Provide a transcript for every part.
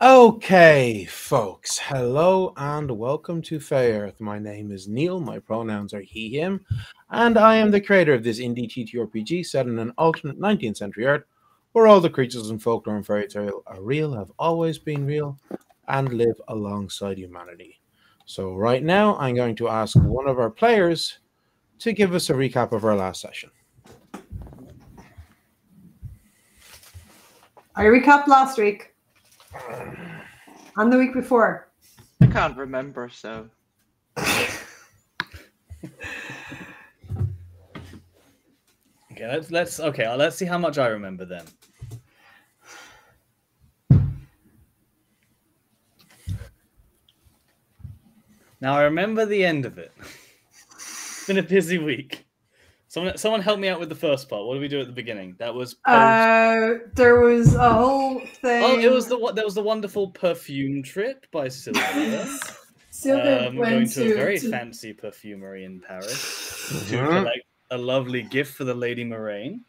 Okay, folks, hello and welcome to Fey Earth. My name is Neil, my pronouns are he, him, and I am the creator of this indie TTRPG set in an alternate 19th century Earth where all the creatures in folklore and fairy tale are real, have always been real, and live alongside humanity. So right now, I'm going to ask one of our players to give us a recap of our last session. I recapped last week. And the week before. I can't remember, so. Okay, let's see how much I remember then. Now I remember the end of it. It's been a busy week. Someone help me out with the first part. What did we do at the beginning? That was there was a whole thing. Oh, there was the wonderful perfume trip by Sylvia. Sylvia went going to a very fancy perfumery in Paris to collect a lovely gift for the Lady Moraine,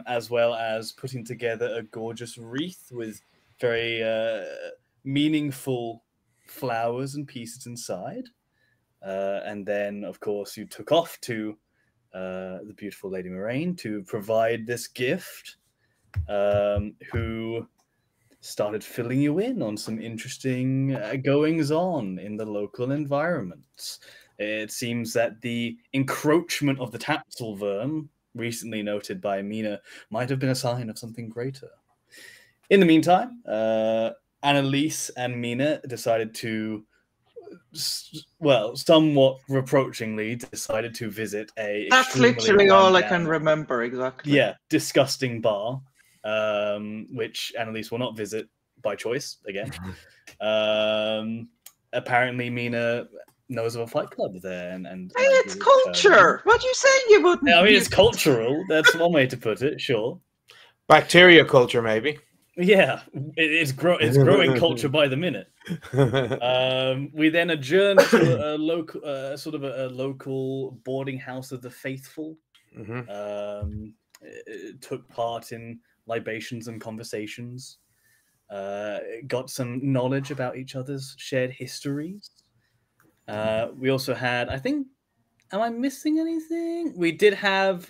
as well as putting together a gorgeous wreath with very meaningful flowers and pieces inside. And then, of course, you took off to the beautiful Lady Moraine to provide this gift, who started filling you in on some interesting goings-on in the local environments. It seems that the encroachment of the Tapsilverm, recently noted by Mina, might have been a sign of something greater. In the meantime, Annalise and Mina decided to, well, somewhat reproachingly, decided to visit a. That's literally all I can remember, exactly. Yeah, disgusting bar, which Annalise will not visit by choice again. Apparently, Mina knows of a fight club there, and hey, it's culture. What are you saying? You wouldn't? I mean, it's cultural. That's one way to put it. Sure. Bacteria culture, maybe. Yeah, it's growing culture by the minute. We then adjourned to a local, a local boarding house of the faithful. Took part in libations and conversations. Got some knowledge about each other's shared histories. We also had, I think, am I missing anything? We did have.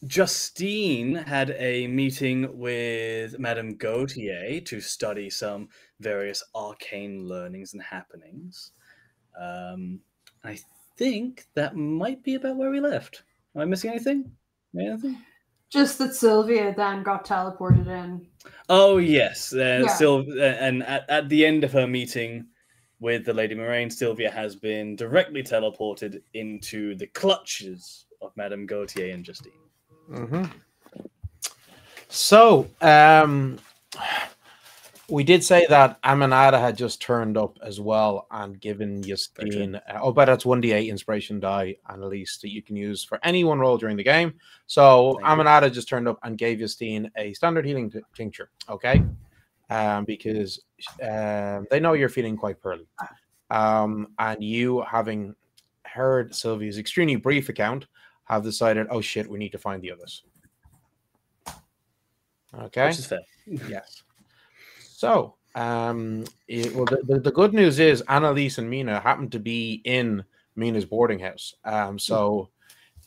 Justine had a meeting with Madame Gautier to study some various arcane learnings and happenings. I think that might be about where we left. Am I missing anything? Anything? Just that Sylvia then got teleported in. Oh, yes. And at the end of her meeting with the Lady Moraine, Sylvia has been directly teleported into the clutches of Madame Gautier and Justine. So, we did say that Aminata had just turned up as well and given Justine, but that's 1d8 inspiration die, Annalise, that you can use for any one roll during the game. So, Aminata just turned up and gave Justine a standard healing tincture, okay? Because they know you're feeling quite poorly. And you, having heard Sylvia's extremely brief account, have decided, oh shit, we need to find the others. Okay. Which is fair. Yes. So, the good news is Annalise and Mina happen to be in Mina's boarding house. So,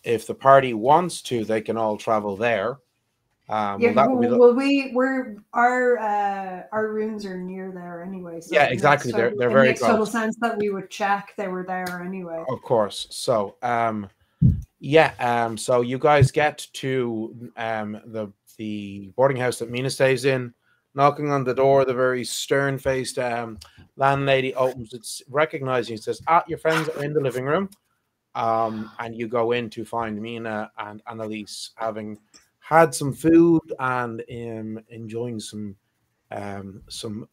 if the party wants to, they can all travel there. Our rooms are near there anyway. So yeah, exactly. They're very close. It makes total sense that we would check they were there anyway. Of course. So, so you guys get to the boarding house that Mina stays in. Knocking on the door, the very stern-faced landlady opens it, recognizing, says, your friends are in the living room. And you go in to find Mina and Annalise having had some food and enjoying some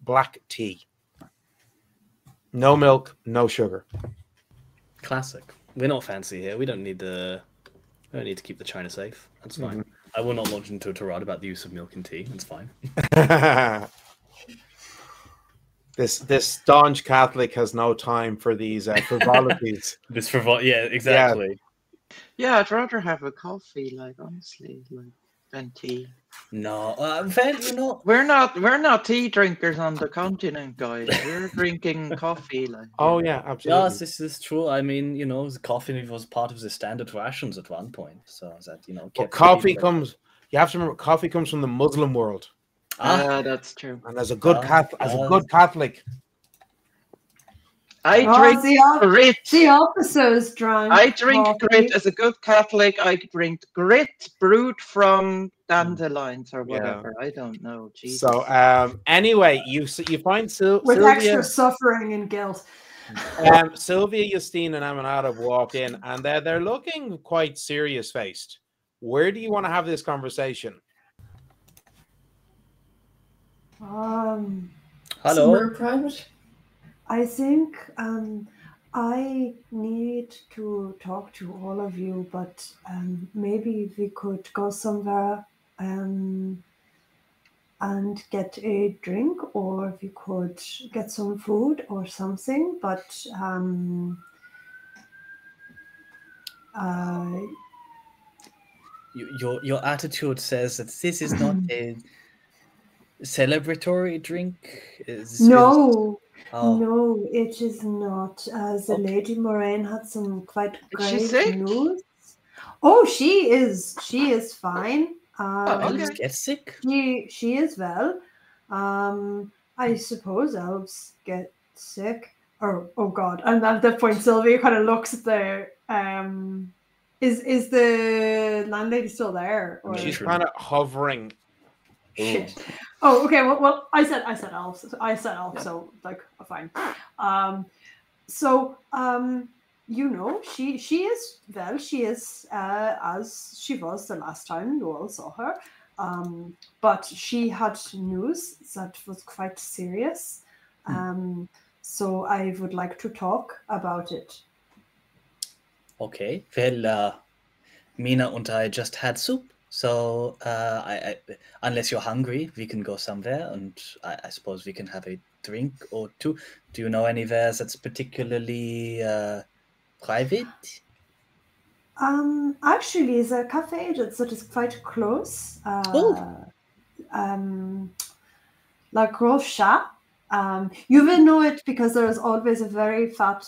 black tea. No milk, no sugar. Classic. We're not fancy here. We don't need to keep the china safe. That's fine. I will not launch into a tirade about the use of milk and tea. It's fine. This staunch Catholic has no time for these frivolities. Yeah, exactly. Yeah, I'd rather have a coffee. Like honestly, like and tea. No, well, you know, We're not tea drinkers on the continent, guys. We're drinking coffee. Like, Oh yeah, absolutely. yes, this is true. I mean, you know, the coffee was part of the standard rations at one point, so that But kept coffee people- comes. You have to remember, coffee comes from the Muslim world, that's true. and as a good Catholic, I Oh, drink the grit. officers drunk. I drink coffee. grit as a good Catholic. I drink grit brewed from dandelions or whatever. I don't know. Jesus. So anyway, you find With Sylvia, extra suffering and guilt. Sylvia, Justine, and Aminata walk in, and they're looking quite serious faced. Where do you want to have this conversation? Hello. Somewhere private. I think I need to talk to all of you, but maybe we could go somewhere and get a drink, or we could get some food or something. But Your attitude says that this is not a celebratory drink. no. Oh. No, it is not. The Lady Moraine had some quite Is she grave sick? news. Oh, she is. She is fine. okay. Get sick? She is well. I suppose elves get sick. Oh God! And at that point, Sylvia kind of looks at the. Is the landlady still there? Or... She's kind of hovering. Shit. Oh, okay. Well, I said elves. So like, fine. You know, she is well. She is as she was the last time you all saw her. But she had news that was quite serious. So I would like to talk about it. Okay. Well, Mina and I just had soup. So, I unless you're hungry, we can go somewhere, and I suppose we can have a drink or two. Do you know anywhere that's particularly private? Actually, the cafe that is quite close. La Grove Chat. You will know it because there is always a very fat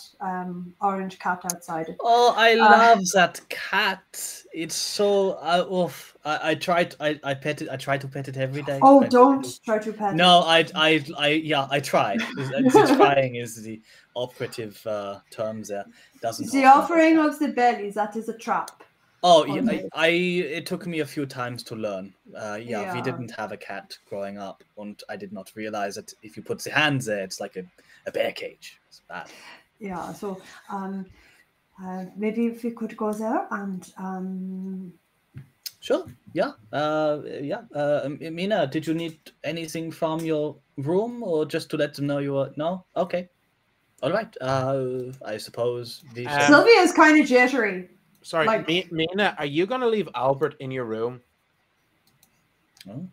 orange cat outside it. Oh, I love that cat. It's so I try pet it. I try to pet it every day. Oh, don't try to pet. No, I try. Trying is the operative term there. Doesn't the offering of the belly, that is a trap. Oh, yeah, it took me a few times to learn. We didn't have a cat growing up, and I did not realize that if you put the hands there, it's like a bear cage. It's bad. Yeah, so maybe if we could go there and Sure. Yeah. Mina, did you need anything from your room, or just to let them know you were? No. Okay. All right. I suppose Sylvia is kind of jittery. Sorry, Like- Mina, are you going to leave Albert in your room? No.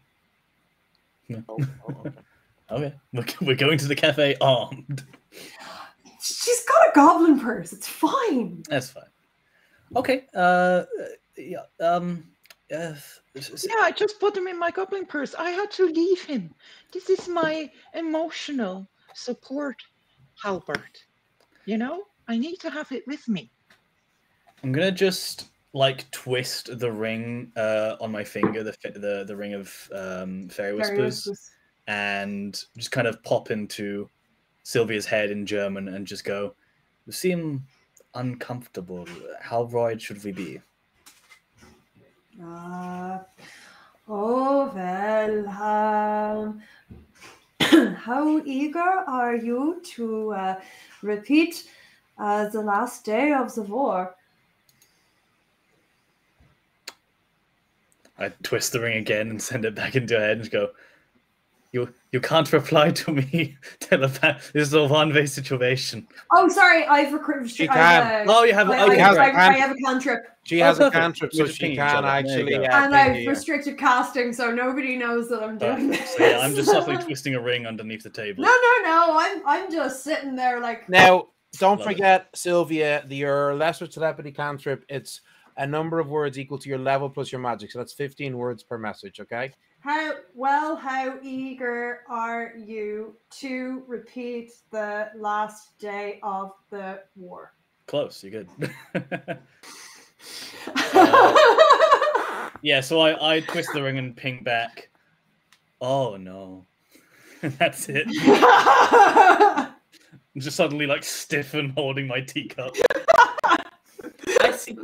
Okay. Okay. We're going to the cafe armed. She's got a goblin purse. It's fine. That's fine. Okay. Yeah. Yeah, I just put him in my goblin purse. I had to leave him. This is my emotional support, Halbert. You know, I need to have it with me. I'm gonna just like twist the ring on my finger, the ring of fairy whispers, and just kind of pop into Sylvia's head in German and just go, "You seem uncomfortable. How worried should we be?" How eager are you to repeat the last day of the war? I twist the ring again and send it back into her head and go, You can't reply to me, telepath. This is a one-way situation. Oh, sorry, I've recruited. She can. You have. I have a cantrip. She has a perfect. cantrip, so We just she ping each can other. There you actually. go. And I've restricted casting, so nobody knows that I'm doing this. So yeah, I'm just softly twisting a ring underneath the table. No. I'm just sitting there like. Now, don't Love it. forget, Sylvia, your lesser telepathy cantrip. It's a number of words equal to your level plus your magic. So that's 15 words per message, okay? How eager are you to repeat the last day of the war? Close, you're good. Yeah, so I twist the ring and ping back. Oh no. That's it. Just suddenly like stiffen holding my teacup. I think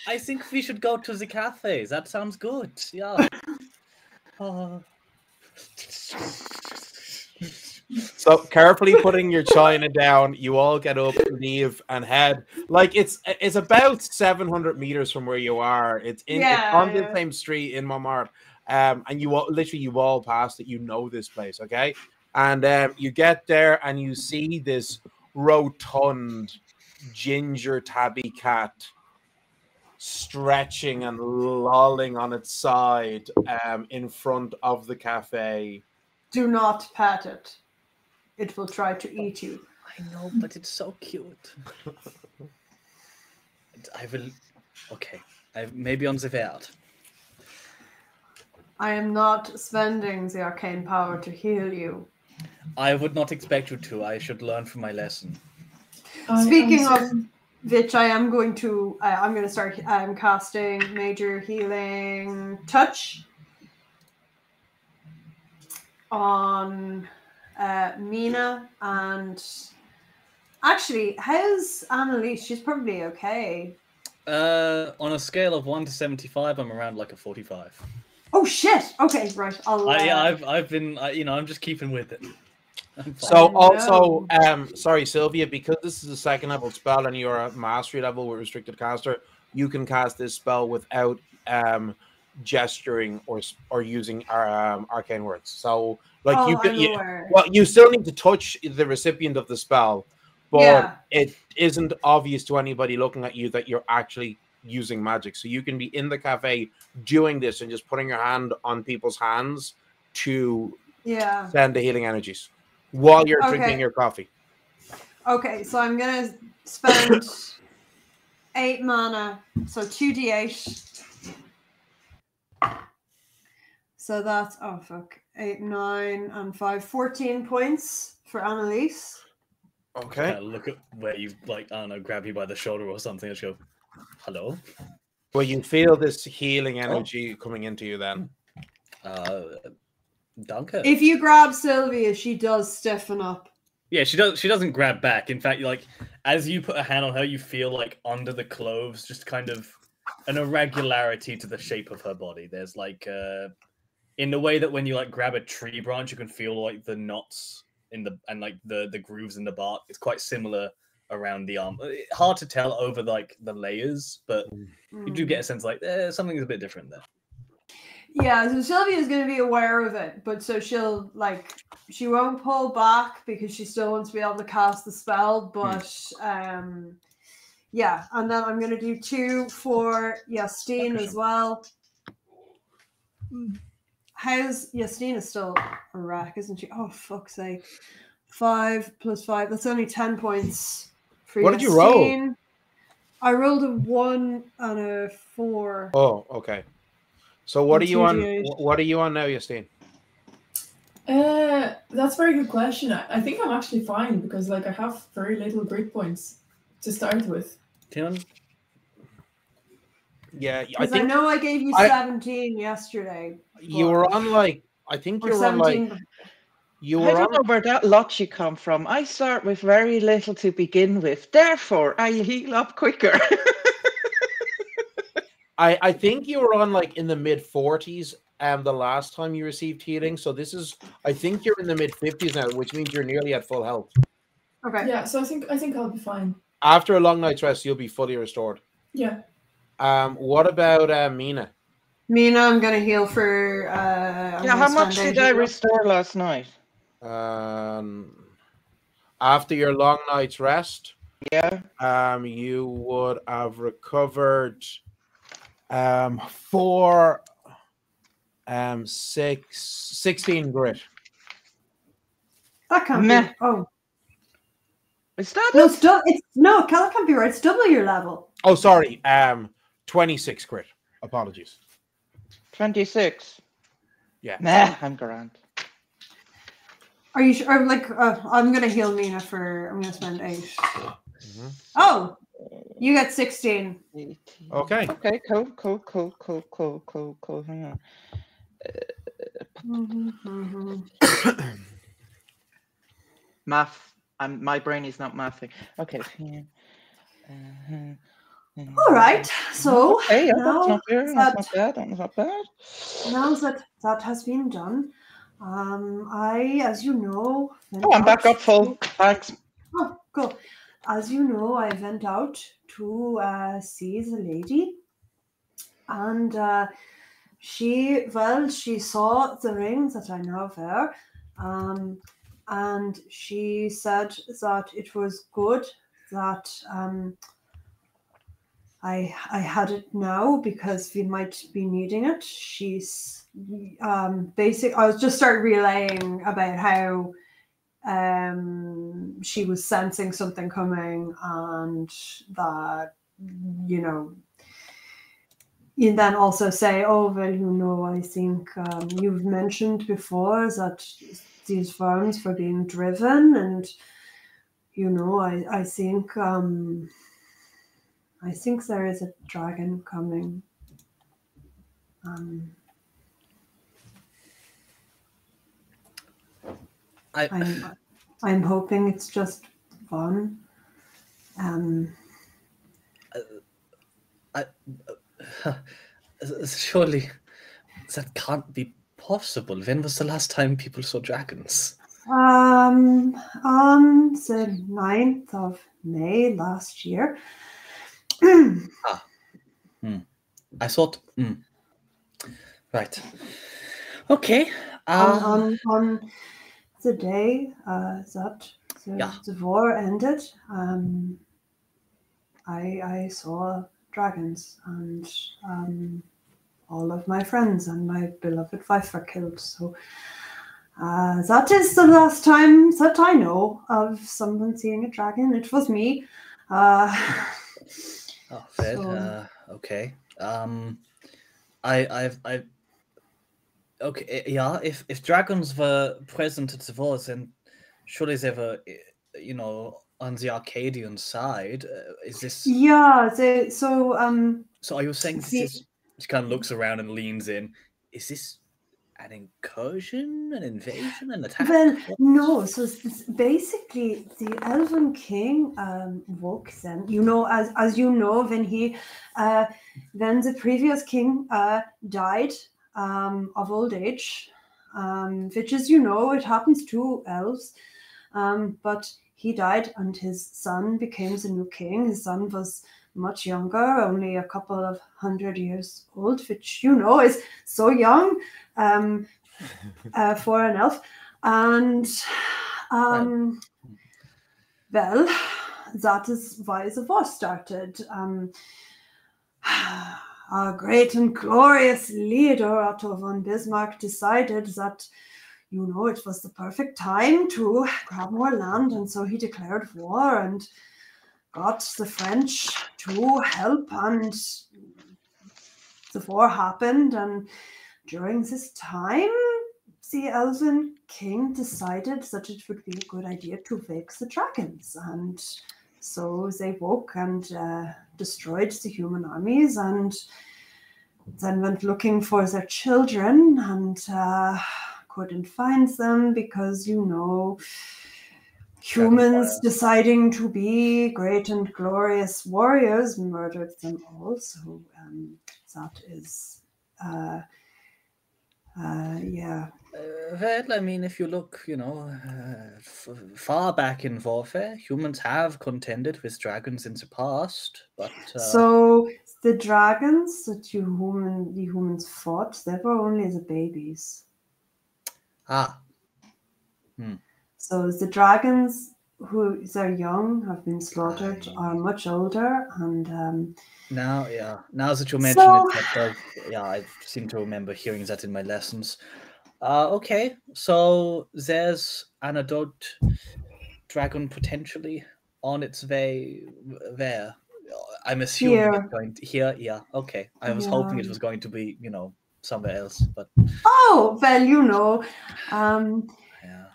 I think we should go to the cafes. That sounds good. Yeah. So carefully putting your china down, you all get up, leave, and head. Like it's about 700 meters from where you are. It's on the same street in Montmartre. And you all passed it. You know this place, okay? And you get there and you see this rotund ginger tabby cat stretching and lolling on its side in front of the cafe. Do not pat it. It will try to eat you. I know, but it's so cute. I will. Okay, maybe on the way out. I am not spending the arcane power to heal you. I would not expect you to. I should learn from my lesson. Speaking of which, I'm going to start casting Major Healing Touch on Mina. And actually, how's Annalise? She's probably okay. On a scale of 1 to 75, I'm around like a 45. Oh shit! Okay, right. I've been, I'm just keeping with it. So also, sorry, Sylvia, because this is a second level spell and you're at mastery level with restricted caster, you can cast this spell without gesturing or using arcane words. So, like you still need to touch the recipient of the spell, but it isn't obvious to anybody looking at you that you're actually using magic. So you can be in the cafe doing this and just putting your hand on people's hands to send the healing energies while you're drinking your coffee. Okay, so I'm gonna spend 8 mana, so 2d8. So that's 8, 9, and 5, 14 points for Annalise. Okay. Look at where you grab you by the shoulder or something and go, hello. Well, you feel this healing energy coming into you then. Danke. If you grab Sylvia, she does stiffen up. Yeah, she doesn't grab back. In fact, as you put a hand on her, you feel like under the clothes just kind of an irregularity to the shape of her body. There's in the way that when you grab a tree branch, you can feel like the knots the grooves in the bark. It's quite similar around the arm. Hard to tell over the layers, but you do get a sense something's a bit different there. Yeah, so Sylvia is going to be aware of it, but so she'll she won't pull back because she still wants to be able to cast the spell. But and then I'm going to do 2 for Justine as well. How's Justine is still a wreck, isn't she? Oh fuck's sake! 5 plus 5. That's only 10 points for What Justine. did you roll? I rolled a 1 and a 4. Oh, okay. So what are you on? What are you on now, Justine? That's a very good question. I think I'm actually fine because I have very little grit points to start with. Tim? Yeah, I know I gave you 17 yesterday. You were on I think you were 17. On I don't know where that logic come from. I start with very little to begin with. Therefore, I heal up quicker. I think you were on in the mid 40s the last time you received healing. So I think you're in the mid 50s now, which means you're nearly at full health. Okay. Yeah, so I think I'll be fine. After a long night's rest, you'll be fully restored. Yeah. What about Mina? Mina, I'm gonna heal for how much did I restore last night? After your long night's rest, you would have recovered 16 grit. That can't be. Oh, is that that can't be right. It's double your level. Oh, sorry. 26 crit. Apologies. 26. Yeah. Nah, I'm grand. Are you sure? Like, I'm gonna heal Mina for. I'm gonna spend 8. Mhm. Oh, you get 16. 18. Okay. Okay, cool. Hang on. Math. My brain is not mathing. Okay. All right. So Okay, yeah, now that's not fair. That's not that bad. That's not bad. now that has been done, I, as you know, went Oh, I'm back out up full. to- Thanks. Oh, cool. As you know, I went out to see the lady, and she saw the ring that I now wear, and she said that it was good that I had it now because we might be needing it. She's I was just start relaying about how she was sensing something coming, and that, you know, you then also say, oh, well, you know, I think you've mentioned before that these farms were being driven, and, you know, I think there is a dragon coming. I'm hoping it's just fun. Surely that can't be possible. When was the last time people saw dragons? On the 9th of May last year. I thought. Right. Okay. On the day that the war ended, I saw dragons, and all of my friends and my beloved wife were killed. So that is the last time that I know of someone seeing a dragon. It was me. Okay. Okay, yeah. If dragons were present at the war, then surely they were, you know, on the Arcadian side. Is this? Yeah. So are you saying this is? She kind of looks around and leans in. Is this an incursion, an invasion, an attack? Well, no. So basically, the Elven King woke them. You know, as you know, when the previous king died of old age, which is, you know, it happens to elves. But he died, and his son became the new king. His son was much younger, only a couple of 100 years old, which, you know, is so young for an elf. And well, that is why the war started. Our great and glorious leader, Otto von Bismarck, decided that, you know, it was the perfect time to grab more land, and so he declared war and got the French to help, and the war happened. And during this time, the Elven King decided that it would be a good idea to wake the dragons, and so they woke and destroyed the human armies, and then went looking for their children, and couldn't find them because, you know, humans deciding to be great and glorious warriors murdered them all. So that is yeah. Well, I mean, if you look, you know, far back in warfare, humans have contended with dragons in the past, but so the dragons that the humans fought, they were only the babies. So the dragons who are young have been slaughtered are much older, and now that you mention it, I seem to remember hearing that in my lessons. Okay, so there's an adult dragon potentially on its way there. I'm assuming Here. it's going to here. Yeah, okay. I was hoping it was going to be, somewhere else, but Oh, well, you know. yeah.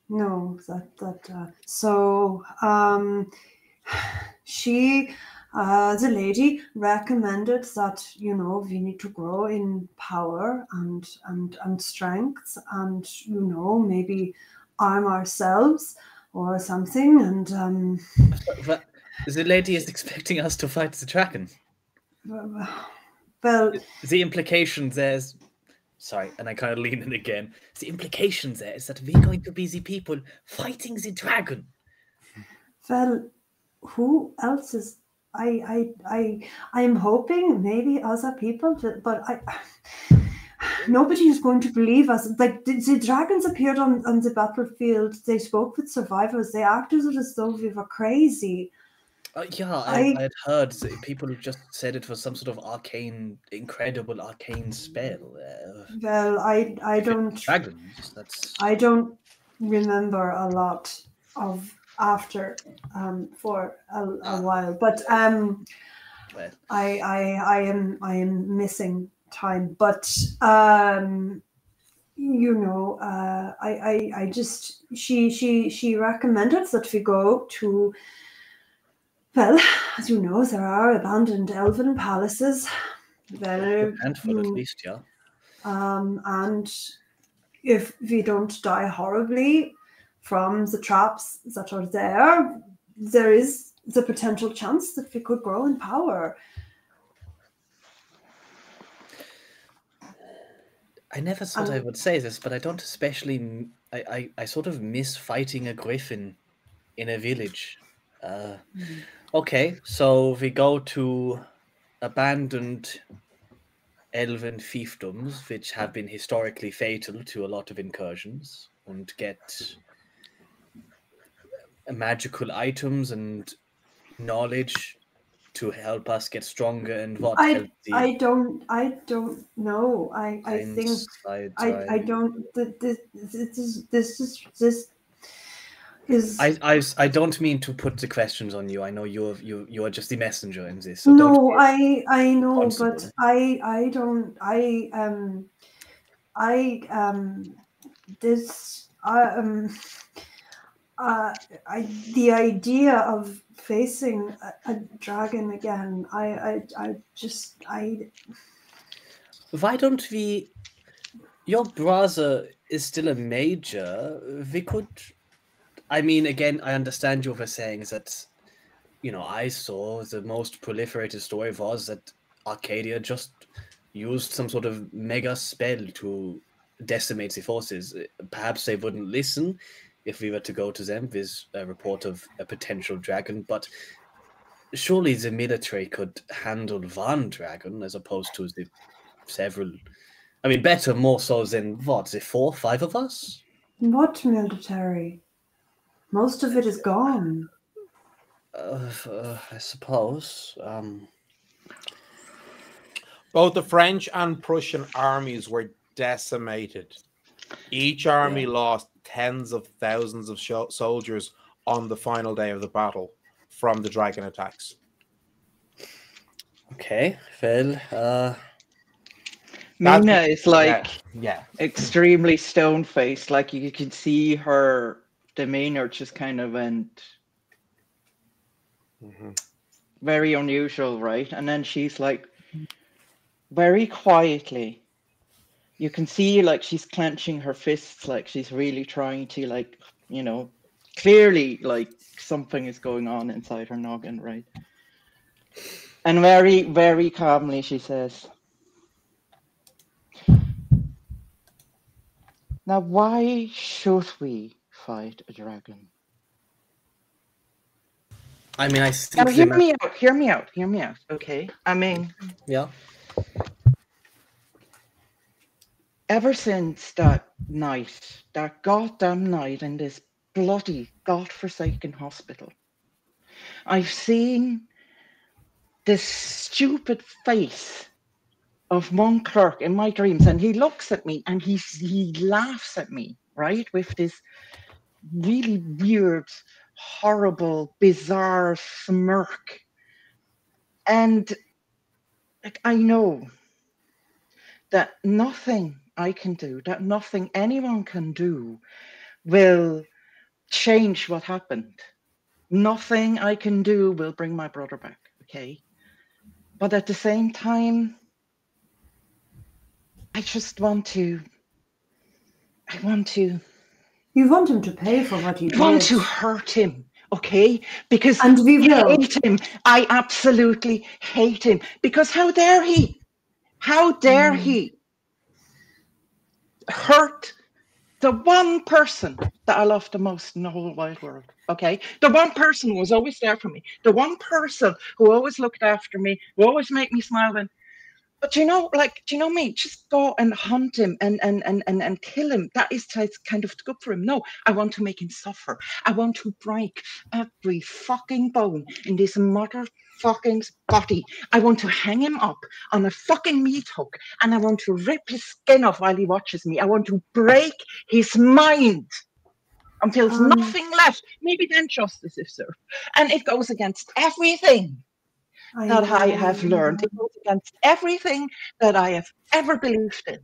No, so she, the lady recommended that, we need to grow in power and strength, and, maybe arm ourselves or something. And But the lady is expecting us to fight the dragon. well, The implication there is, sorry, and I kind of lean in again. The implication there is that we're going to be the people fighting the dragon. well, who else is? I'm hoping maybe other people, but nobody is going to believe us. Like the dragons appeared on the battlefield. They spoke with survivors. They acted as though we were crazy. Yeah, I had heard people who just said it was some sort of incredible arcane spell. Well, I don't. Dragons. That's. I don't remember a lot of after for a while, but well. I am missing time. But I just she recommended that we go to. Well, as you know, there are abandoned elven palaces. A handful at least, yeah. And if we don't die horribly from the traps that are there, there is the potential chance that we could grow in power. I never thought I would say this, but I don't especially. I sort of miss fighting a griffin in a village. Okay, so we go to abandoned elven fiefdoms, which have been historically fatal to a lot of incursions, and get magical items and knowledge to help us get stronger and what help the I don't know. I think I don't. This is. I don't mean to put the questions on you. I know you are just the messenger in this. So no, I know, but I don't. This the idea of facing a dragon again, I just Why don't we? Your brother is still a major. We could. I mean, again, I understand you were saying that. I saw the most proliferated story was that Arcadia just used some sort of mega spell to decimate the forces. Perhaps they wouldn't listen if we were to go to them with a report of a potential dragon, but surely the military could handle one dragon as opposed to the several. I mean, better, more so than what, the 4, 5 of us? What military? Most of it is gone. I suppose. Both the French and Prussian armies were decimated. Each army lost tens of thousands of soldiers on the final day of the battle from the dragon attacks. Okay, well, Mina is like extremely stone-faced. Like you can see her demeanor just kind of went very unusual, right? And then she's like very quietly. You can see like she's clenching her fists, like she's really trying to like, clearly like something is going on inside her noggin, right? And very, very calmly she says, "Now, why should we fight a dragon?" I mean, I now hear me out, okay? I mean, yeah. Ever since that night, that goddamn night in this bloody godforsaken hospital, I've seen this stupid face of Mont Clerc in my dreams, and he looks at me and he laughs at me, right, with this really weird, horrible, bizarre smirk. And like, I know that nothing I can do, that nothing anyone can do will change what happened. Nothing I can do will bring my brother back, okay? But at the same time, I just want to, You want him to pay for what he did. I want to hurt him, okay? Because And we I will. hate him. I absolutely hate him. Because how dare he? How dare he hurt the one person that I love the most in the whole wide world, okay? The one person who was always there for me. The one person who always looked after me, who always made me smile. But you know, like, do you know me? Just go and hunt him and kill him. That is kind of good for him. No, I want to make him suffer. I want to break every fucking bone in this motherfucking body. I want to hang him up on a fucking meat hook, and I want to rip his skin off while he watches me. I want to break his mind until there's nothing left. Maybe then justice is served. And it goes against everything that I have learned. It goes against everything that I have ever believed in.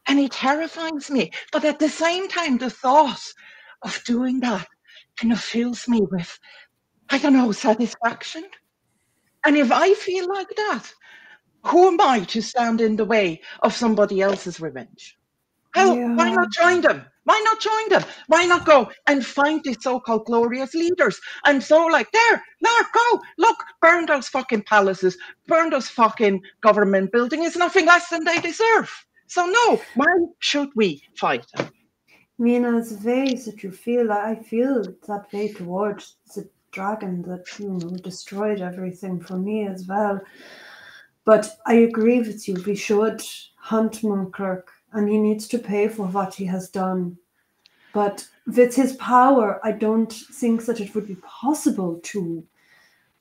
And it terrifies me. But at the same time, the thought of doing that kind of fills me with, I don't know, satisfaction. And if I feel like that, who am I to stand in the way of somebody else's revenge? Hell, why not join them? Why not join them? Why not go and find these so-called glorious leaders? And so like, there, go, look, burn those fucking palaces, burn those fucking government buildings. It's nothing less than they deserve. So no, why should we fight them? Mina, it's ways that you feel, I feel that way towards the dragon that, destroyed everything for me as well. But I agree with you, we should hunt Mont Clerc, and he needs to pay for what he has done. But with his power, I don't think that it would be possible to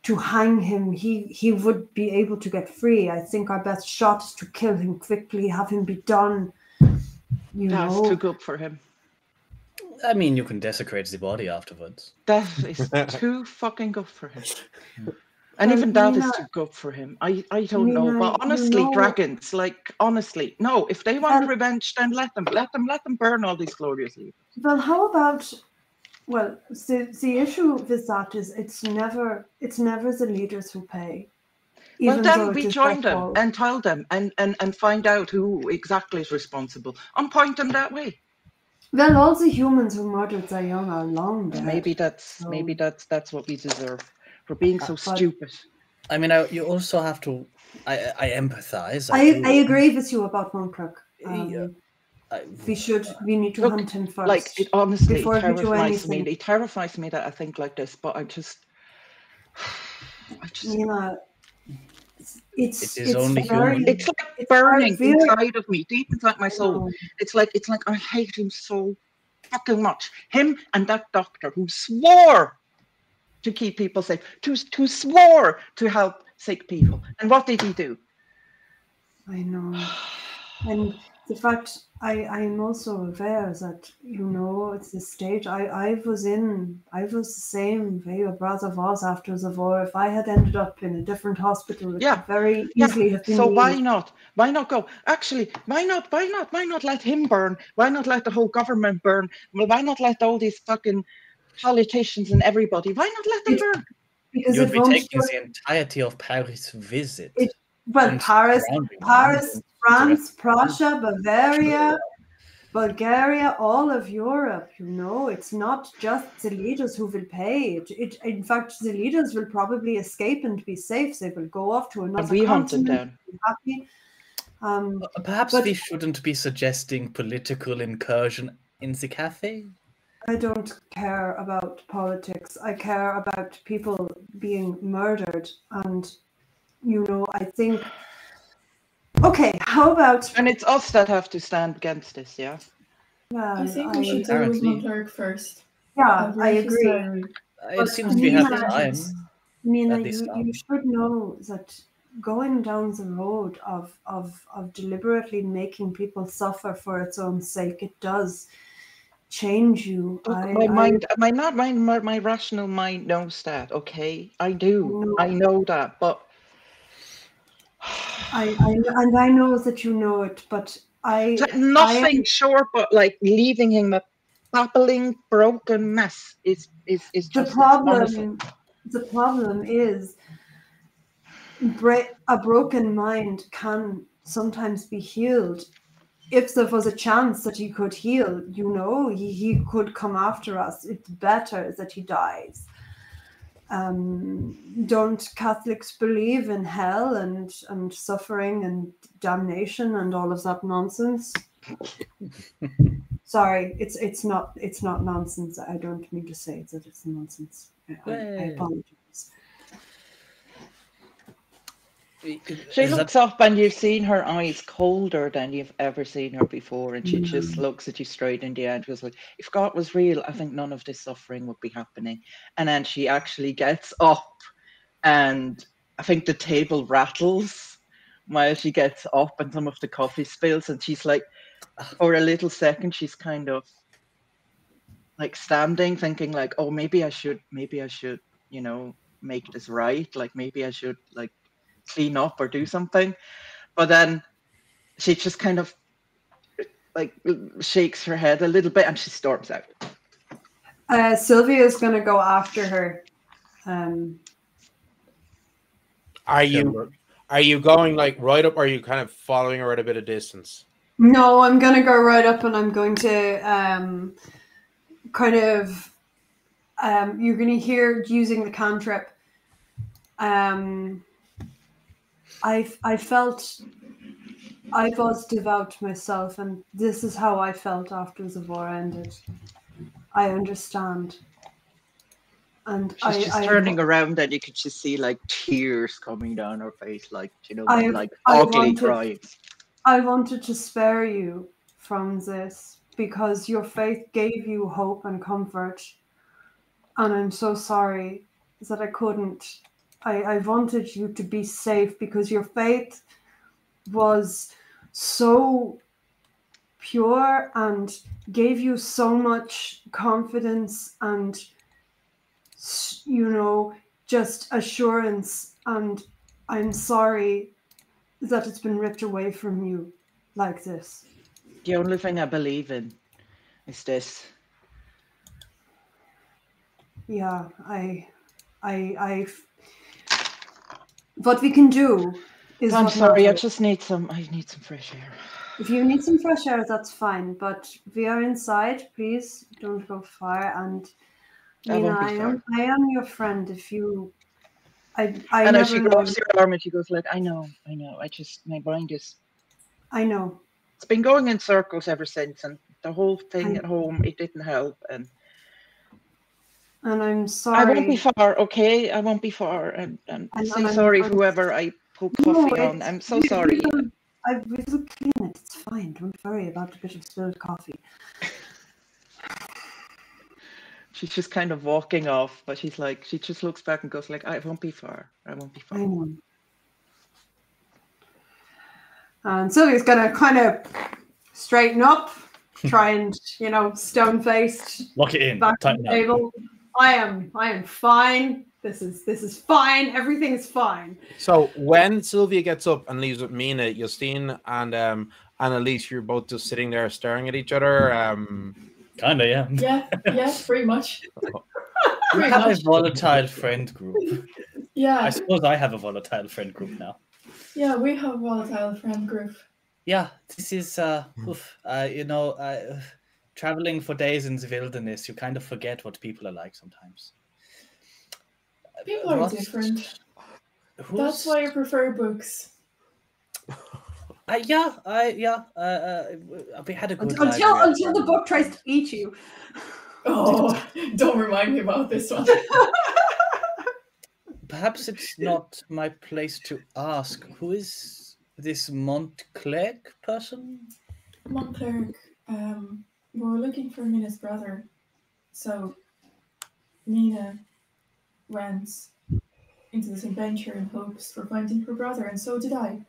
hang him. He would be able to get free. I think our best shot is to kill him quickly, have him be done. That's too good for him. I mean, you can desecrate the body afterwards. That is too fucking good for him. And even that is too good for him. I don't know. But honestly, dragons, like, honestly, no, if they want revenge, then let them burn all these glorious leaders. Well, how about, the issue with that is it's never the leaders who pay. Well, then we join them and tell them and find out who exactly is responsible and point them that way. Well, all the humans who murdered their young are long dead. Maybe that's what we deserve for being so stupid. I mean, you also have to. I empathize. I agree with you about Mont Clerc. We need to hunt him first. Like, it honestly terrifies me. It terrifies me that I think like this, but I just it's like burning inside of me, deep inside my soul. It's like I hate him so fucking much. Him and that doctor who swore to keep people safe, to swore to help sick people. And what did he do? I know. And the fact I'm also aware that, at this stage I was the same way your brother was after the war. If I had ended up in a different hospital, it could very easily have been. So why not go? Actually, why not let him burn? Why not let the whole government burn? Well, why not let all these fucking politicians and everybody, why not let them burn? Because you'd be taking the entirety of Paris' visit. Paris, France, Prussia, Bavaria, Bulgaria, all of Europe, it's not just the leaders who will pay. In fact, the leaders will probably escape and be safe. They will go off to another continent. Be happy. Perhaps we shouldn't be suggesting political incursion in the cafe? I don't care about politics. I care about people being murdered. And, I think... Okay, how about... And it's us that have to stand against this, yeah? Well, I think we should do with Mont Clerc first. Yeah, I agree. It seems we have time. Mina, you should know that going down the road of deliberately making people suffer for its own sake, it does change you. My rational mind knows that, okay? I do. I know that, but and I know that you know it, but It's like I nothing am short, but like leaving him a babbling, broken mess is the just, it's honestly. problem. The problem is a broken mind can sometimes be healed. If there was a chance that he could heal, you know, he could come after us. It's better that he dies. Don't Catholics believe in hell and suffering and damnation and all of that nonsense? Sorry, it's not nonsense. I don't mean to say that it's nonsense. I apologize. She looks up and you've seen her eyes colder than you've ever seen her before, and she just looks at you straight in the eye and goes like, if God was real, I think none of this suffering would be happening. And then she actually gets up, and I think the table rattles while she gets up, and some of the coffee spills, and she's like, for a little second, she's kind of like standing thinking like, oh, maybe I should, you know, make this right, like maybe I should like clean up or do something. But then she just kind of like shakes her head a little bit and she storms out. Sylvia is going to go after her. Are you going like right up, or are you kind of following her at a bit of distance? No, I'm going to go right up, and I'm going to kind of you're going to hear using the cantrip. I felt I was devout myself, and this is how I felt after the war ended. I understand. And she's just turning around, and you could just see like tears coming down her face, like, you know, like ugly crying. I wanted to spare you from this because your faith gave you hope and comfort. And I'm so sorry that I couldn't. I wanted you to be safe because your faith was so pure and gave you so much confidence and, you know, just assurance. And I'm sorry that it's been ripped away from you like this. The only thing I believe in is this. Yeah, what we can do is. I'm sorry, I need some fresh air. If you need some fresh air, that's fine. But we are inside. Please don't go far. And Nina, I am your friend. If you, I and never as she grabs your arm and she goes like, I know. My mind is. I know. It's been going in circles ever since, and the whole thing at home, it didn't help. And I'm sorry. I won't be far, okay? I won't be far. And say sorry, whoever I put coffee on. I'm so sorry. I will clean it. It's fine. Don't worry about the bit of spilled coffee. She's just kind of walking off, but she's like, she just looks back and goes like, I won't be far. I won't be far. I know. And Sylvia's gonna kind of straighten up, try and, you know, stone-faced. Lock it in. Back to the table. I am fine. This is fine. Everything is fine. So when Sylvia gets up and leaves with Mina, Justine and Elise, you're both just sitting there staring at each other. Kinda, yeah. Yeah, pretty much. We have a volatile friend group. Yeah. I suppose I have a volatile friend group now. Yeah, we have a volatile friend group. Yeah, this is you know, traveling for days in the wilderness, you kind of forget what people are like sometimes. People are different. That's why I prefer books. We had a good until the book tries to eat you. Oh, don't remind me about this one. Perhaps it's not my place to ask. Who is this Mont Clerc person? Mont Clerc. We were looking for Mina's brother. So Mina went into this adventure in hopes for finding her brother, and so did I.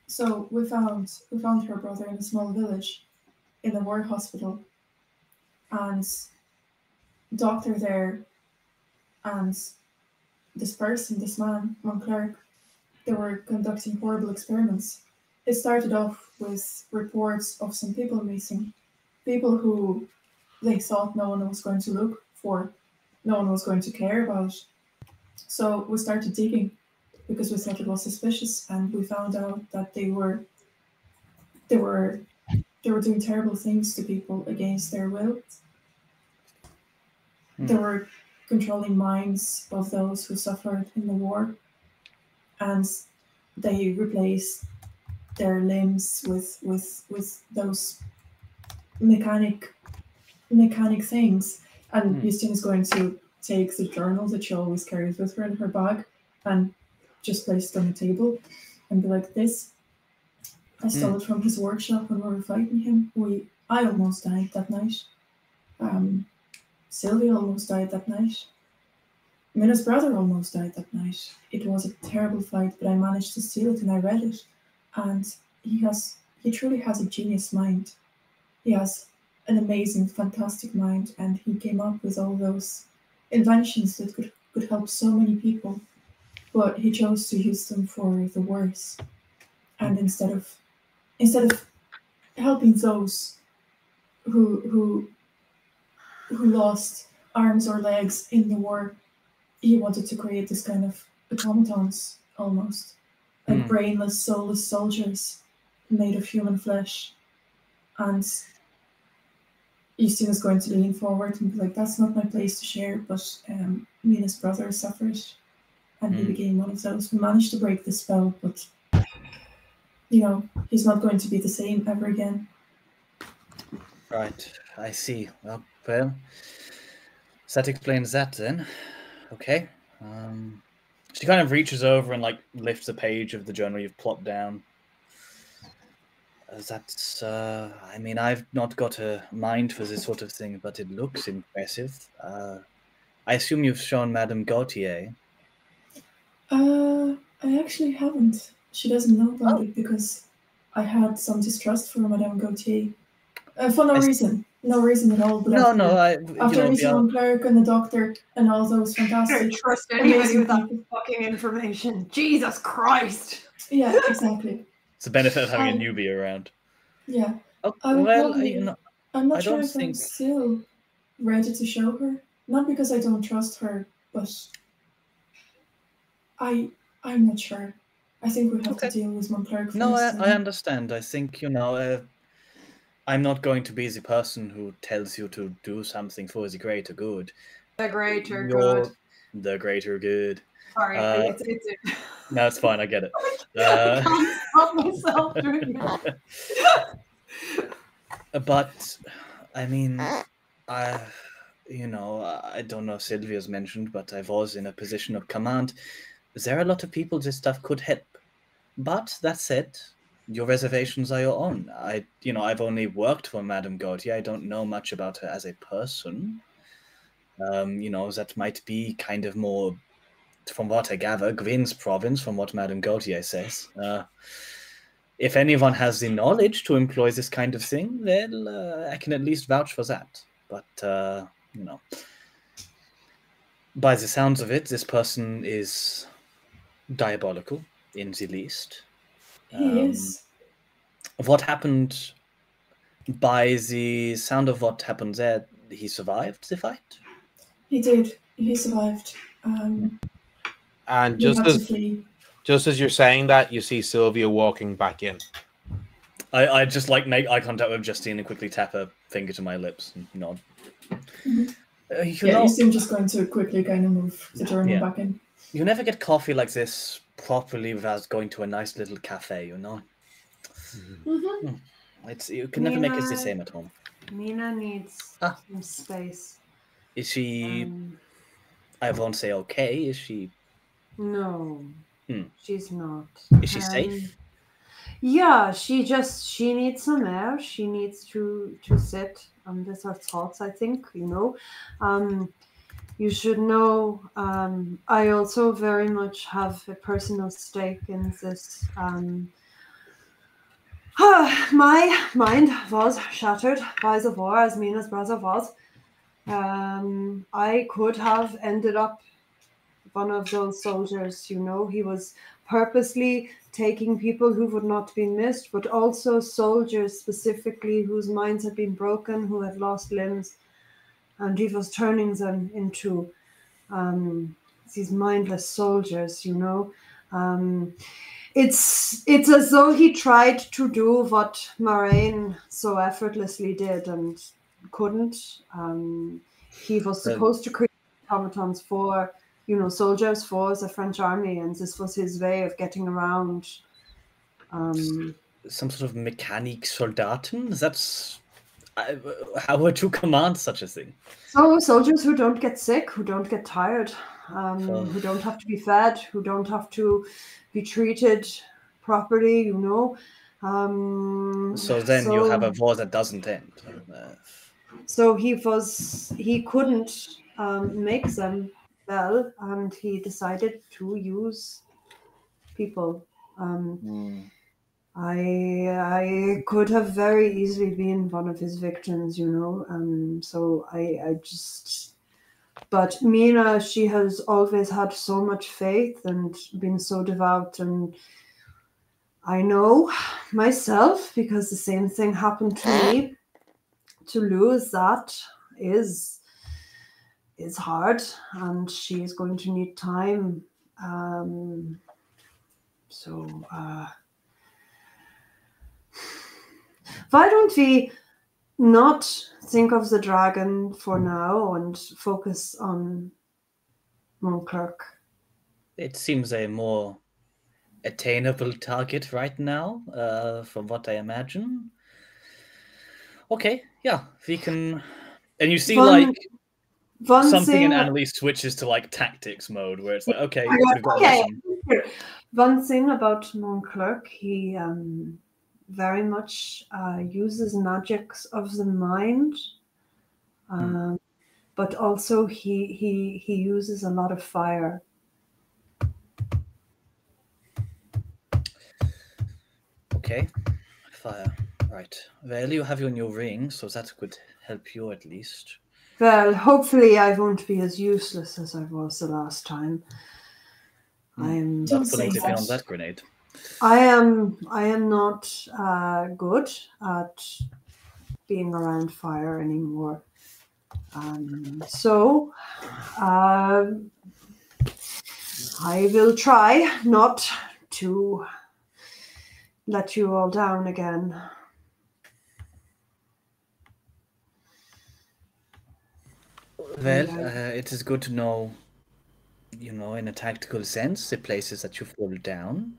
So we found her brother in a small village in the war hospital, and doctor there and this man, Mont Clerc, they were conducting horrible experiments. It started off with reports of some people missing, people who they thought no one was going to look for, no one was going to care about. So we started digging because we thought it was suspicious, and we found out that they were doing terrible things to people against their will. They were controlling minds of those who suffered in the war, and they replaced their limbs with those mechanic things. And Justine is going to take the journal that she always carries with her in her bag and just place it on the table and be like, this, I stole it from his workshop when we were fighting him. I almost died that night. Sylvia almost died that night. Mina's brother almost died that night. It was a terrible fight, but I managed to steal it and I read it. And he truly has a genius mind. He has an amazing, fantastic mind, and he came up with all those inventions that could help so many people, but he chose to use them for the worse. And instead of helping those who lost arms or legs in the war, he wanted to create this kind of automatons, almost like brainless, soulless soldiers made of human flesh. And Justine is going to lean forward and be like, that's not my place to share, but Mina's brother suffered, and he became one of those. We managed to break the spell, but he's not going to be the same ever again. Right, I see. Well, so that explains that then. Okay. She kind of reaches over and like lifts a page of the journal you've plopped down. That's, I mean, I've not got a mind for this sort of thing, but it looks impressive. I assume you've shown Madame Gautier. I actually haven't. She doesn't know about it because I had some distrust for Madame Gautier. For no reason. No reason at all. But after meeting Mont Clerc and the doctor and all those fantastic... I don't trust anybody with that fucking information. Jesus Christ! Yeah, exactly. It's the benefit of having a newbie around. Yeah. I'm not sure if I'm still ready to show her. Not because I don't trust her, but I'm not sure. I think we have to deal with Mont Clerc first. No, I understand. I think, I'm not going to be the person who tells you to do something for the greater good. The greater good. The greater good. Sorry, No, it's fine. I get it. I can't stop myself doing that. But, I mean, I don't know if Sylvia's mentioned, but I was in a position of command. There are a lot of people this stuff could help. But that said, your reservations are your own. I've only worked for Madame Gautier. I don't know much about her as a person. That might be kind of more, from what I gather, Gwyn's province, from what Madame Gautier says. If anyone has the knowledge to employ this kind of thing, then I can at least vouch for that. But, by the sounds of it, this person is diabolical, in the least. He is. What happened, by the sound of what happened there, he survived the fight? He did. He survived. And just as you're saying that, you see Sylvia walking back in. I just make eye contact with Justine and quickly tap a finger to my lips and nod. Mm-hmm. Justine's just going to quickly kind of move the journal back in. You never get coffee like this properly without going to a nice little cafe, Mm-hmm. You can never make it the same at home. Mina needs some space. Is she... I won't say okay. Is she... No, she's not. Is she safe? Yeah, she needs some air. She needs to sit with her thoughts, I think, You should know, I also very much have a personal stake in this. My mind was shattered by the war, as Mina's brother was. I could have ended up one of those soldiers, he was purposely taking people who would not be missed, but also soldiers specifically whose minds had been broken, who had lost limbs, and he was turning them into these mindless soldiers, you know. It's as though he tried to do what Moraine so effortlessly did and couldn't. He was supposed to create automatons for, you know, soldiers for the French army, and this was his way of getting around. Some sort of mechanic soldaten? That's how would you command such a thing? So soldiers who don't get sick, who don't get tired, who don't have to be fed, who don't have to be treated properly, you know. So then you have a war that doesn't end. So he couldn't make them well, and he decided to use people. I could have very easily been one of his victims, you know. So I just, but Mina, she has always had so much faith and been so devout, and I know myself, because the same thing happened to me. To lose that is hard, and she is going to need time. Why don't we not think of the dragon for now and focus on Mont Clerc? It seems a more attainable target right now, from what I imagine. Okay, yeah, we can. And you see, something in Annalise switches to like tactics mode, where it's like, okay, we've got a mission. One thing about Mont Clerc, he very much uses magics of the mind, but also he uses a lot of fire. Okay, fire. Right. Well, you have your new ring, so that could help you at least. Well, hopefully I won't be as useless as I was the last time. I'm not putting tipping on that grenade. I am not good at being around fire anymore. So I will try not to let you all down again. Well, it is good to know, you know, in a tactical sense, the places that you fall down.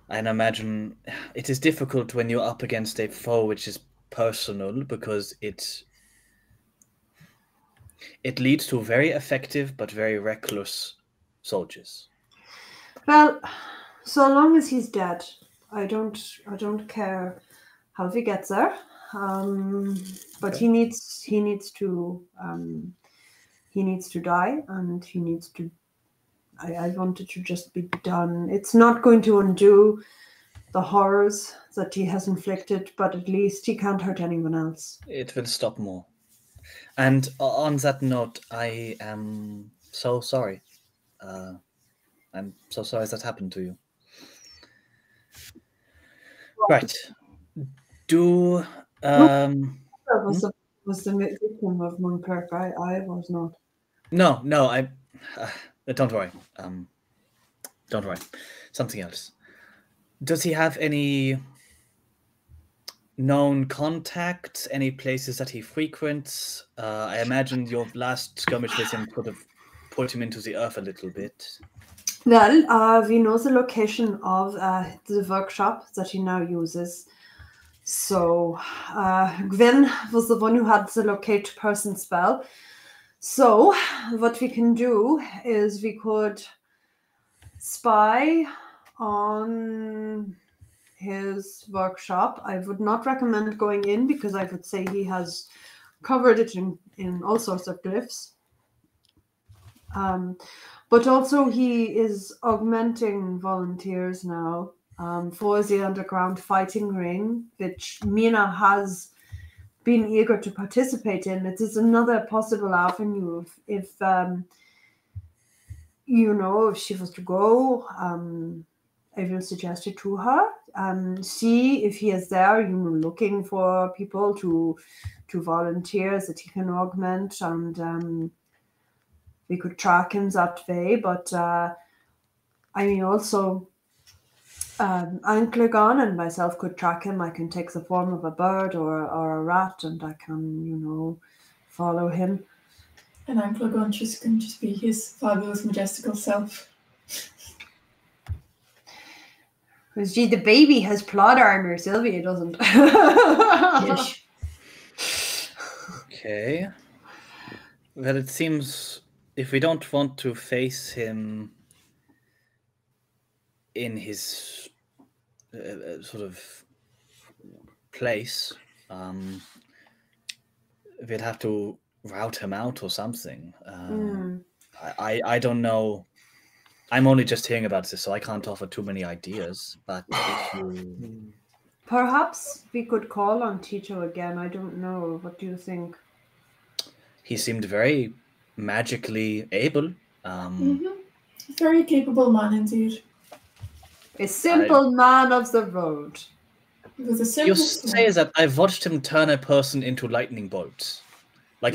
And imagine it is difficult when you're up against a foe which is personal, because it leads to very effective but very reckless soldiers. Well, so long as he's dead, I don't care how he gets there. But he needs to die, and he needs to. I want it to just be done. It's not going to undo the horrors that he has inflicted, but at least he can't hurt anyone else. It will stop more. And on that note, I am so sorry. I'm so sorry that happened to you. Right. Do was the victim of Mont Clerc. I was not. No, I don't worry. Don't worry. Something else. Does he have any known contacts, any places that he frequents? I imagine your last skirmish with him could have put him into the earth a little bit. Well, we know the location of the workshop that he now uses. So Gwyn was the one who had the locate person spell. So what we can do is we could spy on his workshop. I would not recommend going in, because I would say he has covered it in all sorts of glyphs. But also he is augmenting volunteers now for the underground fighting ring, which Mina has been eager to participate in. It is another possible avenue if you know, if she was to go, I will suggest it to her. See if he is there, you know, looking for people to volunteer that he can augment, and we could track him that way. But I mean, also, Anklegon and myself could track him. I can take the form of a bird or a rat, and I can, you know, follow him. And Anklegon can just be his fabulous, majestical self. Because gee, the baby has plot armor, Sylvia doesn't. Yes. Okay. Well, it seems if we don't want to face him in his sort of place, we'd have to route him out or something. I don't know. I'm only just hearing about this, so I can't offer too many ideas. But if you... Perhaps we could call on Tito again. I don't know. What do you think? He seemed very magically able. Very capable man indeed. A simple man of the road. With a simple You say that I've watched him turn a person into lightning bolts. Like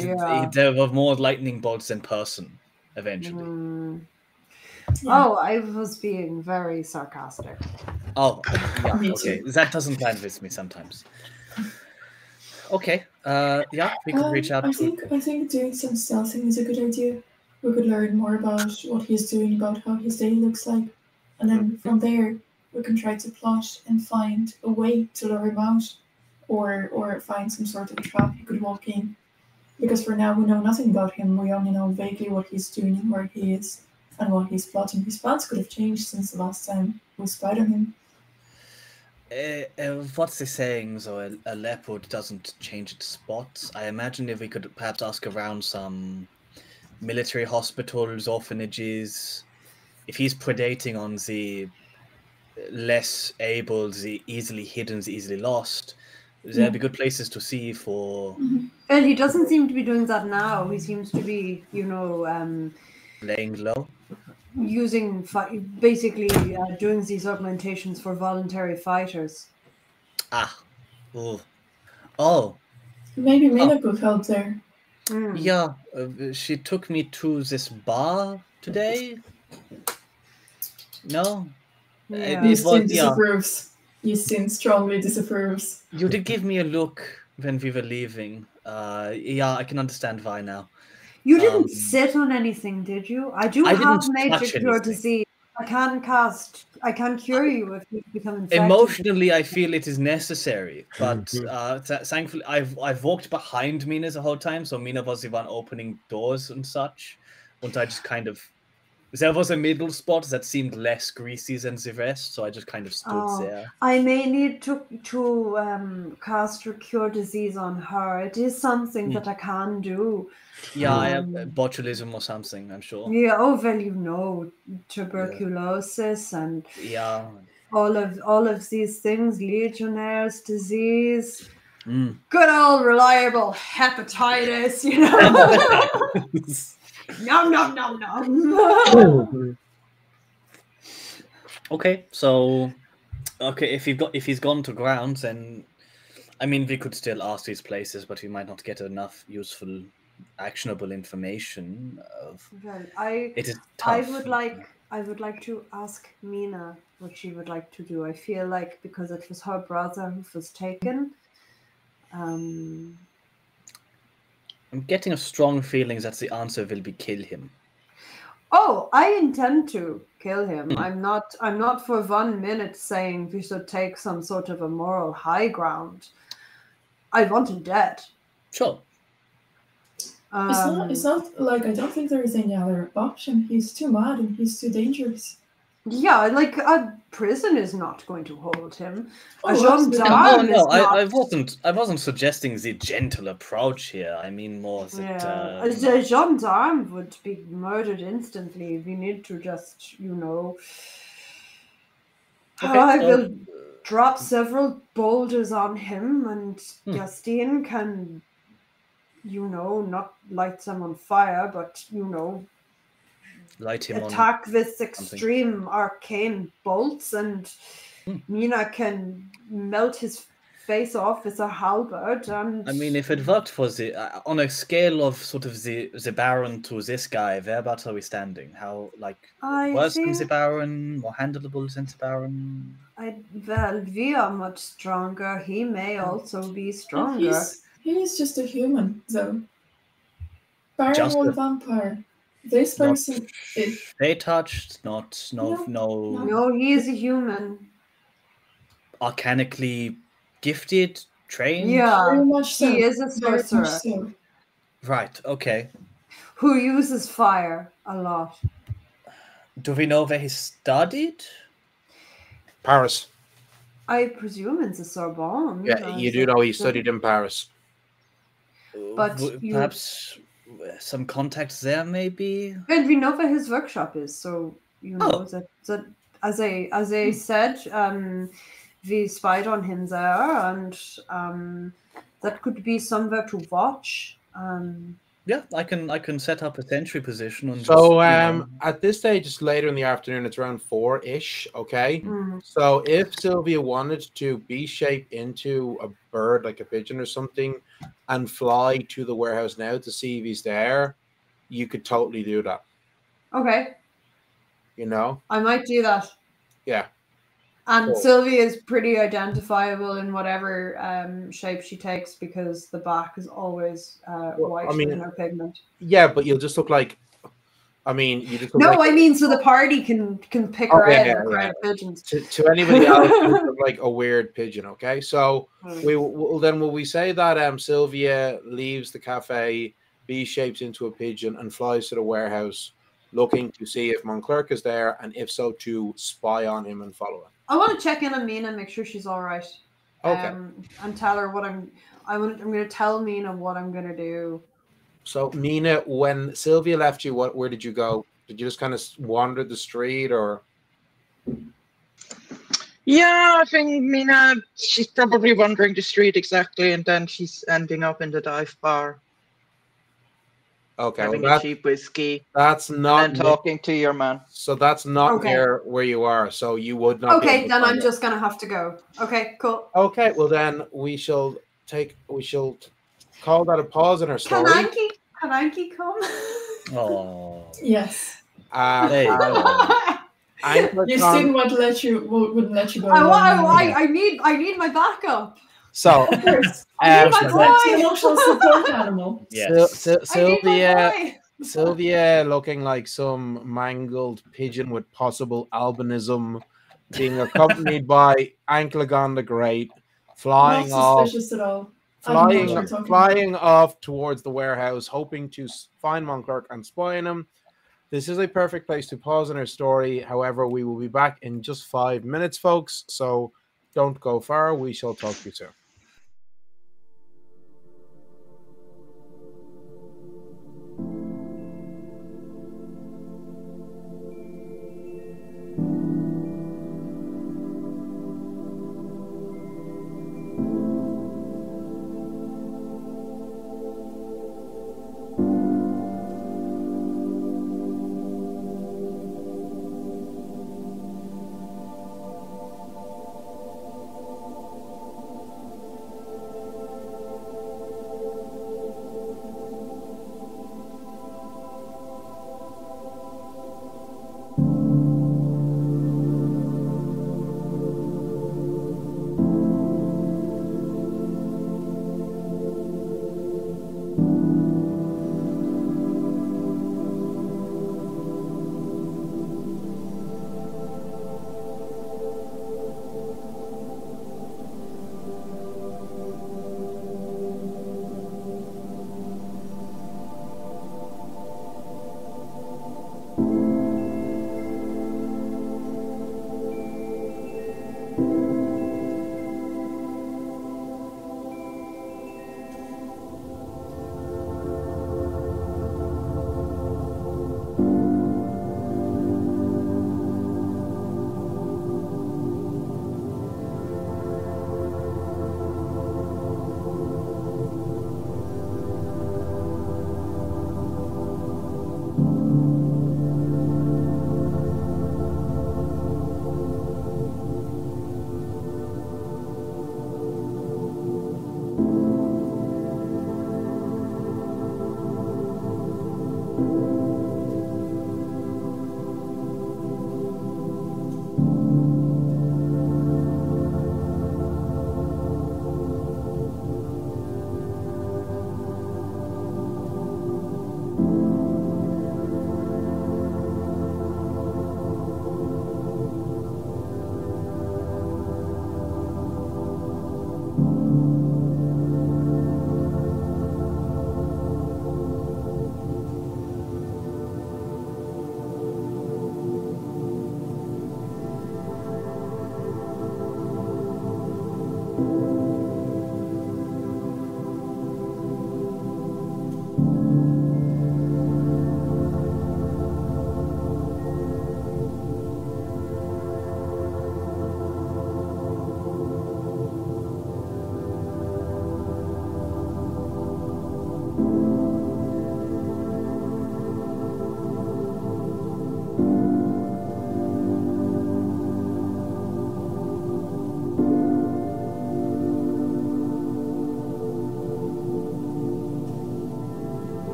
there were more lightning bolts than person eventually. Yeah. Oh, I was being very sarcastic. Oh, yeah, okay. That doesn't land with me sometimes. Okay, yeah, we could reach out I think doing some stealthing is a good idea. We could learn more about what he's doing, about how his day looks like. And then from there, we can try to plot and find a way to lure him out, or find some sort of trap he could walk in. Because for now, we know nothing about him. We only know vaguely what he's doing and where he is and what he's plotting. His plans could have changed since the last time we spied on him. What's the saying? So a leopard doesn't change its spots. I imagine if we could perhaps ask around some military hospitals, orphanages, if he's predating on the less able, the easily hidden, the easily lost, there'd be good places to see for... Well, he doesn't seem to be doing that now. He seems to be, you know... laying low? Using, basically doing these augmentations for voluntary fighters. Oh. Maybe Mina could help there. Yeah, she took me to this bar today. No? Yeah. Yustin disapproves. Yustin strongly disapproves. You did give me a look when we were leaving. Yeah, I can understand why now. You didn't sit on anything, did you? I have major cure disease. I can't cure you if you become infected. Emotionally, I feel it is necessary, but thankfully, I've walked behind Mina the whole time, so Mina was the one opening doors and such. And I just kind of... There was a middle spot that seemed less greasy than the rest, so I just kind of stood there. I may need to cast cure disease on her. It is something that I can do. Yeah, I have botulism or something, I'm sure. Yeah, oh well, you know, tuberculosis and all of these things, Legionnaire's disease, good old reliable hepatitis, you know. No. Okay, so if he's gone to ground, then I mean we could still ask these places, but we might not get enough useful, actionable information. Well, it is tough. I would like to ask Mina what she would like to do. I feel like because it was her brother who was taken. I'm getting a strong feeling that the answer will be kill him. Oh, I intend to kill him. I'm not for 1 minute saying we should take some sort of a moral high ground. I want him dead. Sure. It's not like I don't think there is any other option. He's too mad and he's too dangerous. Yeah, like a prison is not going to hold him. I wasn't suggesting the gentle approach here. I mean more that a gendarme would be murdered instantly. We need to just, you know. I will drop several boulders on him, and Justine can, you know, not light them on fire, but you know, Light him on. attack with extreme arcane bolts, and Mina can melt his face off with a halberd. And I mean, if it worked for the on a scale of sort of the Baron to this guy, whereabouts are we standing? How I worse than the think Baron, more handleable than the Baron? well, we are much stronger. He may also be And stronger. he's just a human, though. Baron Just was a- a vampire. This Not person is they touched, not no No, he is a human. arcanically gifted, trained. Yeah, very much so. he is a Very sorcerer much so. Right. Okay. who uses fire a lot. Do we know where he studied? Paris. I presume in the Sorbonne. Yeah, you do know he studied in Paris. But Perhaps some contacts there, maybe. And we know where his workshop is, so you know that as I said, we spied on him there, and that could be somewhere to watch. Yeah, I can set up a sentry position and So just, at this stage, it's later in the afternoon. It's around 4-ish. Okay. Mm. So if Sylvia wanted to be shaped into a bird, like a pigeon or something, and fly to the warehouse now to see if he's there, you could totally do that. Okay, You know? I might do that. Yeah. And Cool. Sylvia is pretty identifiable in whatever shape she takes because the back is always white in her pigment. Yeah, but you'll just look like. I mean, you just look No, like, I mean, so the party can pick her out of a crowd of pigeons. to anybody else, you look like a weird pigeon. Okay, so will we say that Sylvia leaves the cafe, B shapes into a pigeon, and flies to the warehouse, looking to see if Mont Clerc is there, and if so, to spy on him and follow him. I want to check in on Mina and make sure she's all right. Okay. And tell her what I'm going to tell Mina what I'm going to do. So, Mina, when Sylvia left you, where did you go? Did you just kind of wander the street, or? Yeah, I think Mina, she's probably wandering the street exactly, and then she's ending up in the dive bar. Okay, having a cheap whiskey. That's not. And talking to your man. So that's not near where you are. So you would not. Okay, then I'm just gonna have to go. Okay, cool. Okay, well then we shall call that a pause in our story. Can Anki come? Oh yes. There you go. You didn't want to wouldn't let you go. I need my backup. So, of course, emotional support animal. Yes. Sylvia looking like some mangled pigeon with possible albinism, being accompanied by Anklegon the Great, flying Not suspicious at all. Flying off towards the warehouse, hoping to find Mont Clerc and spy on him. This is a perfect place to pause in our story. However, we will be back in just 5 minutes, folks. So don't go far. We shall talk to you soon.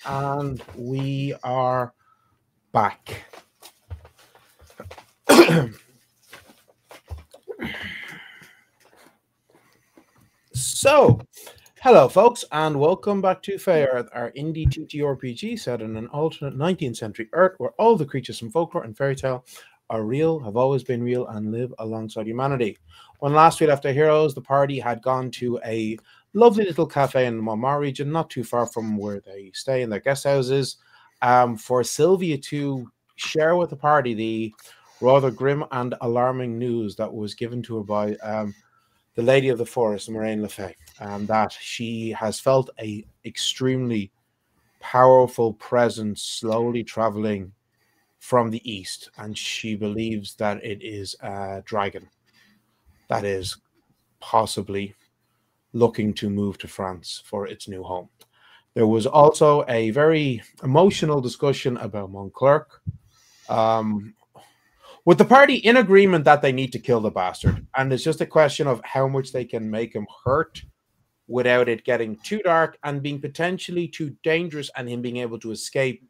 And we are back. So, hello, folks, and welcome back to Fay, our indie TTRPG set in an alternate 19th century Earth where all the creatures from folklore and fairy tale are real, have always been real, and live alongside humanity. When last we left our heroes, the party had gone to a lovely little cafe in the Mont Clerc region, not too far from where they stay in their guest houses, for Sylvia to share with the party the rather grim and alarming news that was given to her by the Lady of the Forest Moraine le Fay, that she has felt a extremely powerful presence slowly traveling from the east, and she believes that it is a dragon that is possibly looking to move to France for its new home. There was also a very emotional discussion about Mont Clerc, with the party in agreement that they need to kill the bastard, and it's just a question of how much they can make him hurt without it getting too dark and being potentially too dangerous and him being able to escape,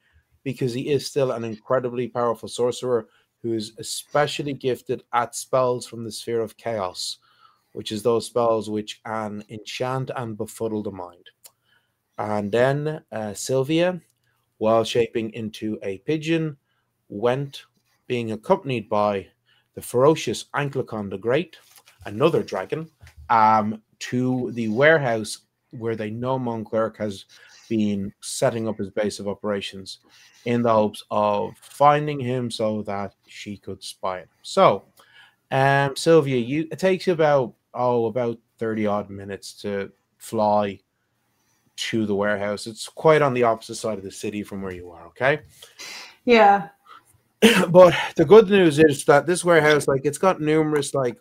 because he is still an incredibly powerful sorcerer who is especially gifted at spells from the sphere of chaos, which is those spells which can enchant and befuddle the mind. And then Sylvia, while shaping into a pigeon, went being accompanied by the ferocious Anklecon the Great, another dragon, to the warehouse where they know Mont Clerc has been setting up his base of operations in the hopes of finding him so that she could spy on him. So, Sylvia, it takes you about 30 odd minutes to fly to the warehouse. It's quite on the opposite side of the city from where you are, okay? Yeah. But the good news is that this warehouse, like, it's got numerous, it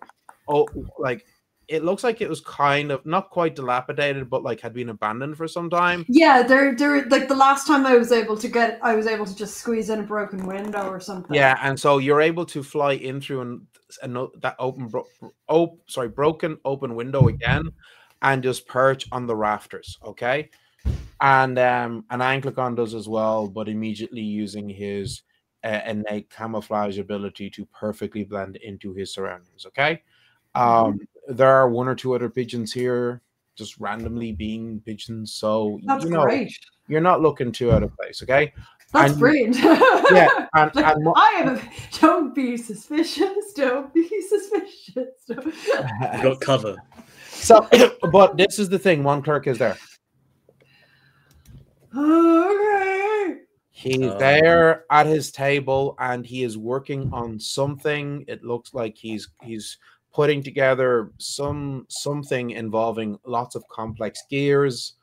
looks like it was kind of not quite dilapidated, but like had been abandoned for some time. Yeah, they're like the last time I was able to just squeeze in a broken window or something. Yeah, and so you're able to fly in through that broken open window again, and just perch on the rafters. Okay, and Anklecon does as well, but immediately using his innate camouflage ability to perfectly blend into his surroundings. Okay, there are one or two other pigeons here, just randomly being pigeons. So That's great. You're not looking too out of place. Okay. That's brilliant. Yeah, don't be suspicious. Don't be suspicious. You got cover. So, but this is the thing. Mont Clerc is there. Okay. He's there at his table, and he is working on something. It looks like he's putting together something involving lots of complex gears.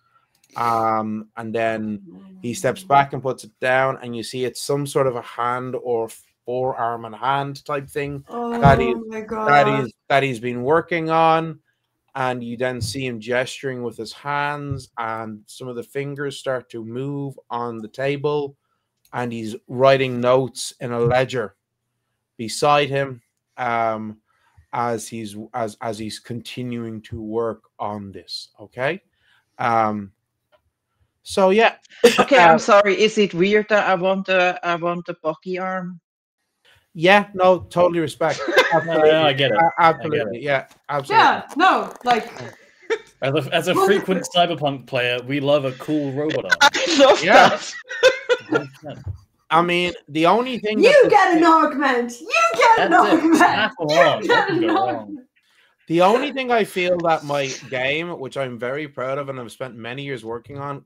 And then he steps back and puts it down, and you see it's some sort of a hand or forearm and hand type thing that he's been working on. And you then see him gesturing with his hands, and some of the fingers start to move on the table, and he's writing notes in a ledger beside him as he's continuing to work on this. Okay. So yeah. Okay, I'm sorry. Is it weird that I want a Bucky arm? Yeah, no, totally respect. Absolutely. I get it. Absolutely. I get it. Yeah, absolutely. Yeah, no, like as a frequent cyberpunk player, we love a cool robot arm. I love that. I mean, the only thing you get an augment. You get an augment. The only thing I feel that my game, which I'm very proud of and I've spent many years working on,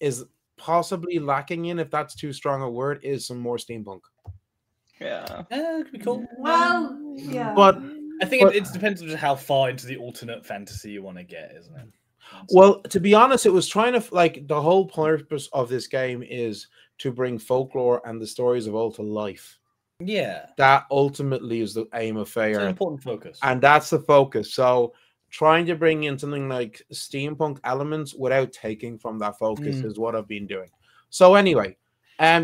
is possibly lacking in, if that's too strong a word, is some more steampunk. Yeah, it could be cool. Well, yeah, but I think it depends on just how far into the alternate fantasy you want to get, isn't it? Well, to be honest, it was trying to the whole purpose of this game is to bring folklore and the stories of old to life. Yeah, that ultimately is the aim of Fay. It's an important focus, and that's the focus. So, trying to bring in something like steampunk elements without taking from that focus is what I've been doing. So, anyway,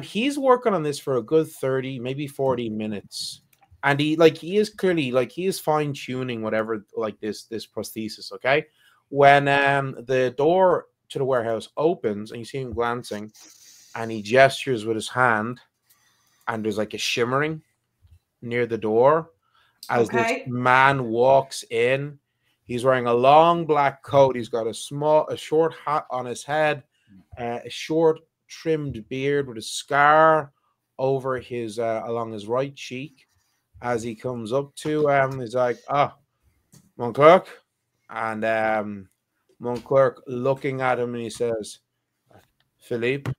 he's working on this for a good 30, maybe 40 minutes, and he is clearly he is fine tuning whatever this prosthesis. Okay, when the door to the warehouse opens and you see him glancing, and he gestures with his hand. And there's a shimmering near the door as this man walks in. He's wearing a long black coat. He's got a short hat on his head, a short trimmed beard with a scar over his along his right cheek. As he comes up to he's like, Mont Clerc, and Mont Clerc looking at him, and he says, Philippe.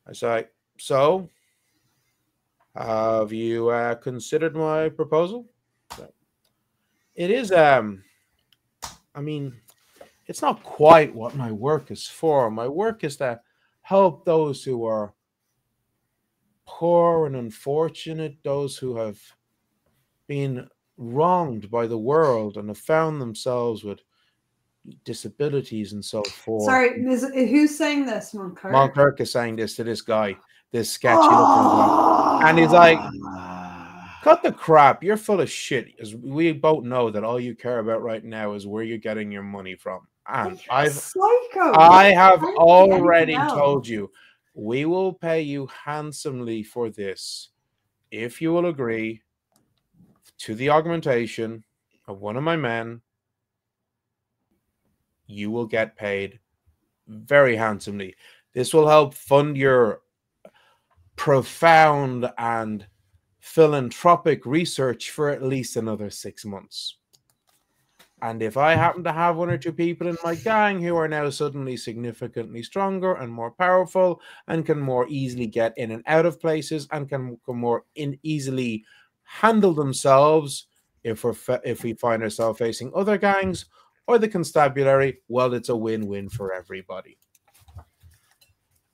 I say, so. Have you considered my proposal? It is, I mean, it's not quite what my work is for. My work is to help those who are poor and unfortunate, those who have been wronged by the world and have found themselves with disabilities and so forth. Sorry, who's saying this, Mont Clerc? Mont Clerc is saying this to this guy. This sketchy looking guy. And he's like, cut the crap. You're full of shit. As we both know that all you care about right now is where you're getting your money from. And I have already told you, we will pay you handsomely for this if you will agree to the augmentation of one of my men. You will get paid very handsomely. This will help fund your profound and philanthropic research for at least another 6 months. And if I happen to have one or two people in my gang who are now suddenly significantly stronger and more powerful and can more easily get in and out of places and can more easily handle themselves, if we find ourselves facing other gangs or the constabulary, well, it's a win-win for everybody.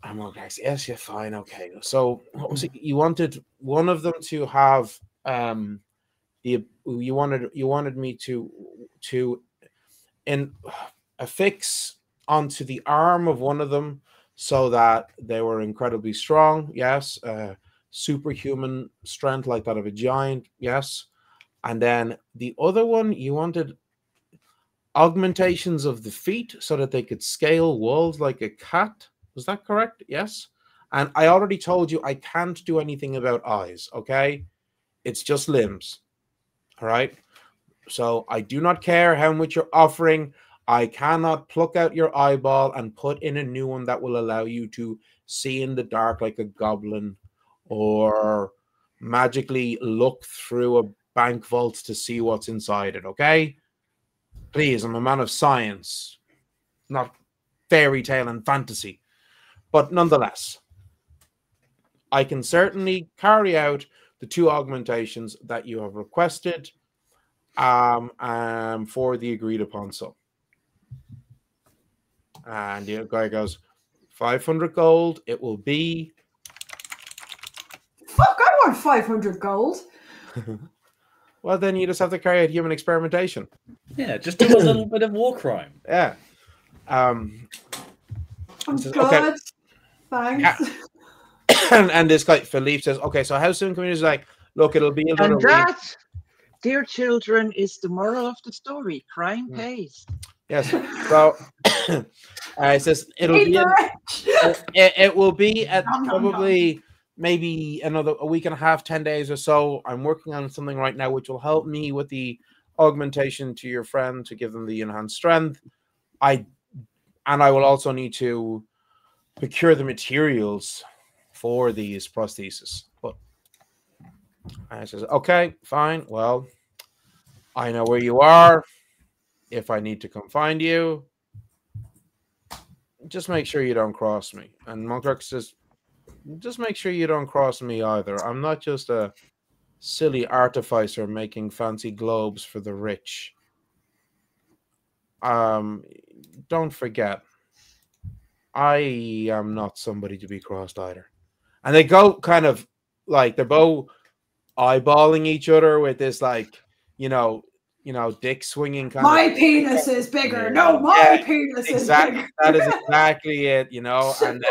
I'm okay. Yes, you're fine. Okay. So what was it? You wanted one of them to have you wanted me to affix onto the arm of one of them so that they were incredibly strong. Yes. Superhuman strength like that of a giant. Yes. And then the other one, you wanted augmentations of the feet so that they could scale walls like a cat. Was that correct? Yes. And I already told you I can't do anything about eyes. Okay. It's just limbs. All right. So I do not care how much you're offering. I cannot pluck out your eyeball and put in a new one that will allow you to see in the dark like a goblin or magically look through a bank vault to see what's inside it. Okay. Please, I'm a man of science, not fairy tale and fantasy. But nonetheless, I can certainly carry out the 2 augmentations that you have requested for the agreed upon sum. And the guy goes, 500 gold. It will be. Fuck, I want 500 gold. Well, then you just have to carry out human experimentation. Yeah, just do a little bit of war crime. Yeah. I'm says, good. okay. Thanks. And this guy, Philippe, says, okay, so how soon can we? He's like, look, it'll be another And week. that, dear children, is the moral of the story. Crime pays. Yes. So it says it'll be. It will be at probably maybe a week and a half, 10 days or so. I'm working on something right now which will help me with the augmentation to your friend to give them the enhanced strength. I will also need to procure the materials for these prostheses. But I says, okay, fine. Well, I know where you are. If I need to come find you, just make sure you don't cross me. And Mont Clerc says, just make sure you don't cross me either. I'm not just a silly artificer making fancy globes for the rich. Don't forget, I am not somebody to be crossed either. And they go kind of like they're both eyeballing each other with this, like, dick swinging kind my of. penis is bigger. Yeah. No, my penis is bigger. That is exactly it, And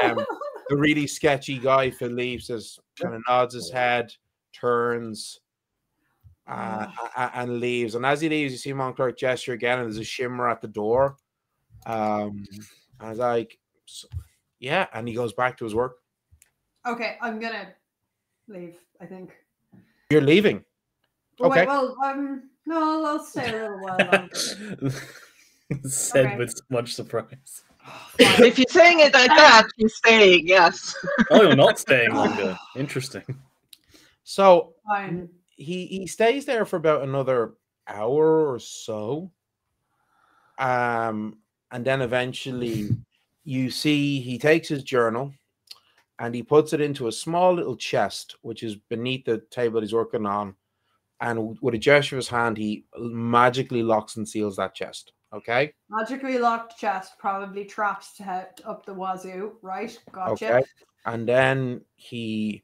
the really sketchy guy, Philippe, just kind of nods his head, turns, and leaves. And as he leaves, you see Mont Clerc gesture again, and there's a shimmer at the door. I was like, yeah, and he goes back to his work. Okay, I'm gonna leave, I think. You're leaving? Okay. Wait, well, no, I'll stay a little while longer. Said with much surprise. If you're saying it like that, you're staying, yes. Oh, you're not staying longer. Interesting. So Fine. he stays there for about another hour or so. And then eventually you see he takes his journal and he puts it into a small little chest, which is beneath the table he's working on. And with a gesture of his hand, he magically locks and seals that chest. Okay? Magically locked chest, probably traps to head up the wazoo, right? Gotcha. Okay. And then he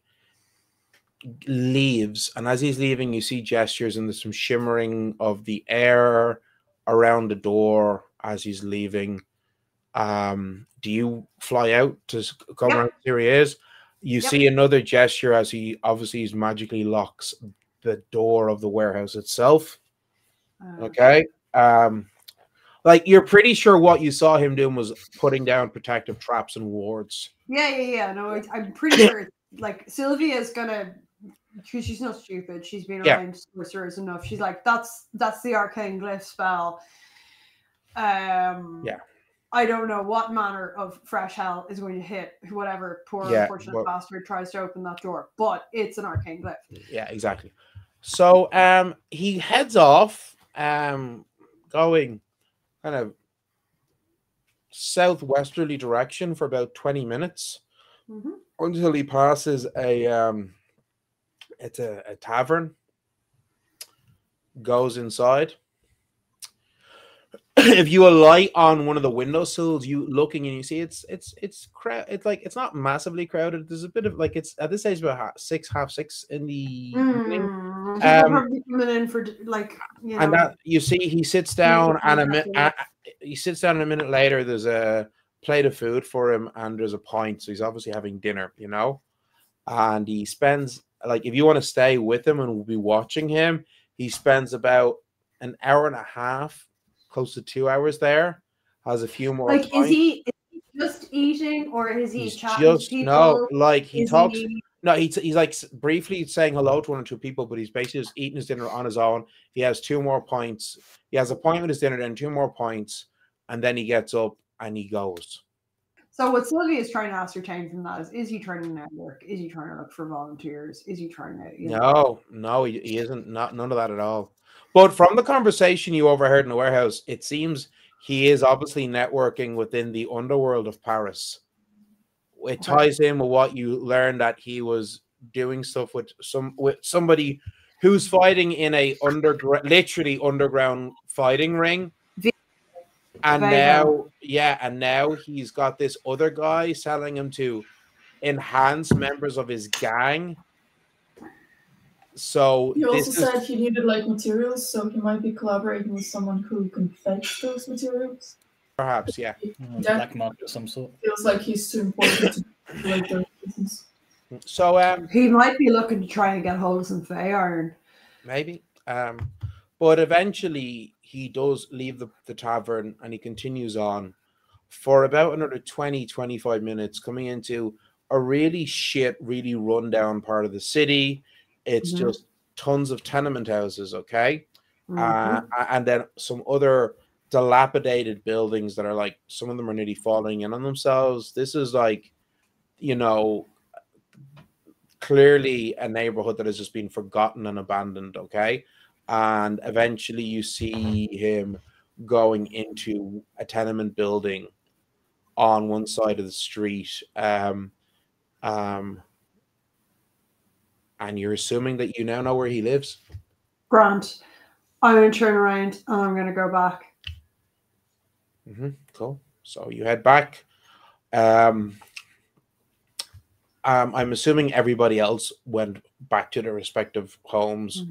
leaves. And as he's leaving, you see gestures and there's some shimmering of the air around the door as he's leaving. Do you fly out to come around? Here he is. You see another gesture as he obviously magically locks the door of the warehouse itself. Okay. Like, you're pretty sure what you saw him doing was putting down protective traps and wards. Yeah. No, I'm pretty sure. Like, Sylvia's gonna, because she's not stupid. She's been around sorcerers enough. She's like, that's the arcane glyph spell. I don't know what manner of fresh hell is going to hit whatever poor unfortunate bastard tries to open that door, but it's an arcane glyph. Yeah, exactly. So he heads off, going kind of southwesterly direction for about 20 minutes until he passes it's a tavern, goes inside. If you alight on one of the windowsills, you looking and you see it's like it's not massively crowded. There's a bit of like it's at this stage about half six in the evening. Probably coming in for like and that you see he sits down and he sits down and a minute later there's a plate of food for him and there's a pint, so he's obviously having dinner, and he spends like if you want to stay with him and we'll be watching him, he spends about an hour and a half, close to 2 hours there, has a few more like pints. is he just eating or is he chatting just to people? No, like he talks. No, he's like briefly saying hello to one or two people, but he's basically just eating his dinner on his own. He has 2 more pints. He has a pint with his dinner, then 2 more pints, and then he gets up and he goes. So what Sylvia is trying to ascertain from that is he trying to network? Is he trying to look for volunteers? Is he trying to? No, he isn't. None of that at all. But from the conversation you overheard in the warehouse, it seems he is obviously networking within the underworld of Paris. It ties in with what you learned that he was doing stuff with somebody who's fighting in a literally underground fighting ring. And now he's got this other guy selling him to enhance members of his gang. So he also said he needed like materials, so he might be collaborating with someone who can fetch those materials. Perhaps, yeah. Black market of some sort. Feels like he's too important to like those business. So he might be looking to try and get hold of some Fey iron. Maybe. But eventually he does leave the tavern and he continues on for about another 20-25 minutes, coming into a really run down part of the city. It's just tons of tenement houses, okay? And then some other dilapidated buildings that are like, some of them are nearly falling in on themselves. This is like, clearly a neighborhood that has just been forgotten and abandoned, okay? And eventually you see him going into a tenement building on one side of the street. And you're assuming that you now know where he lives? Grant, I'm going to turn around and I'm going to go back. Cool. So you head back. I'm assuming everybody else went back to their respective homes.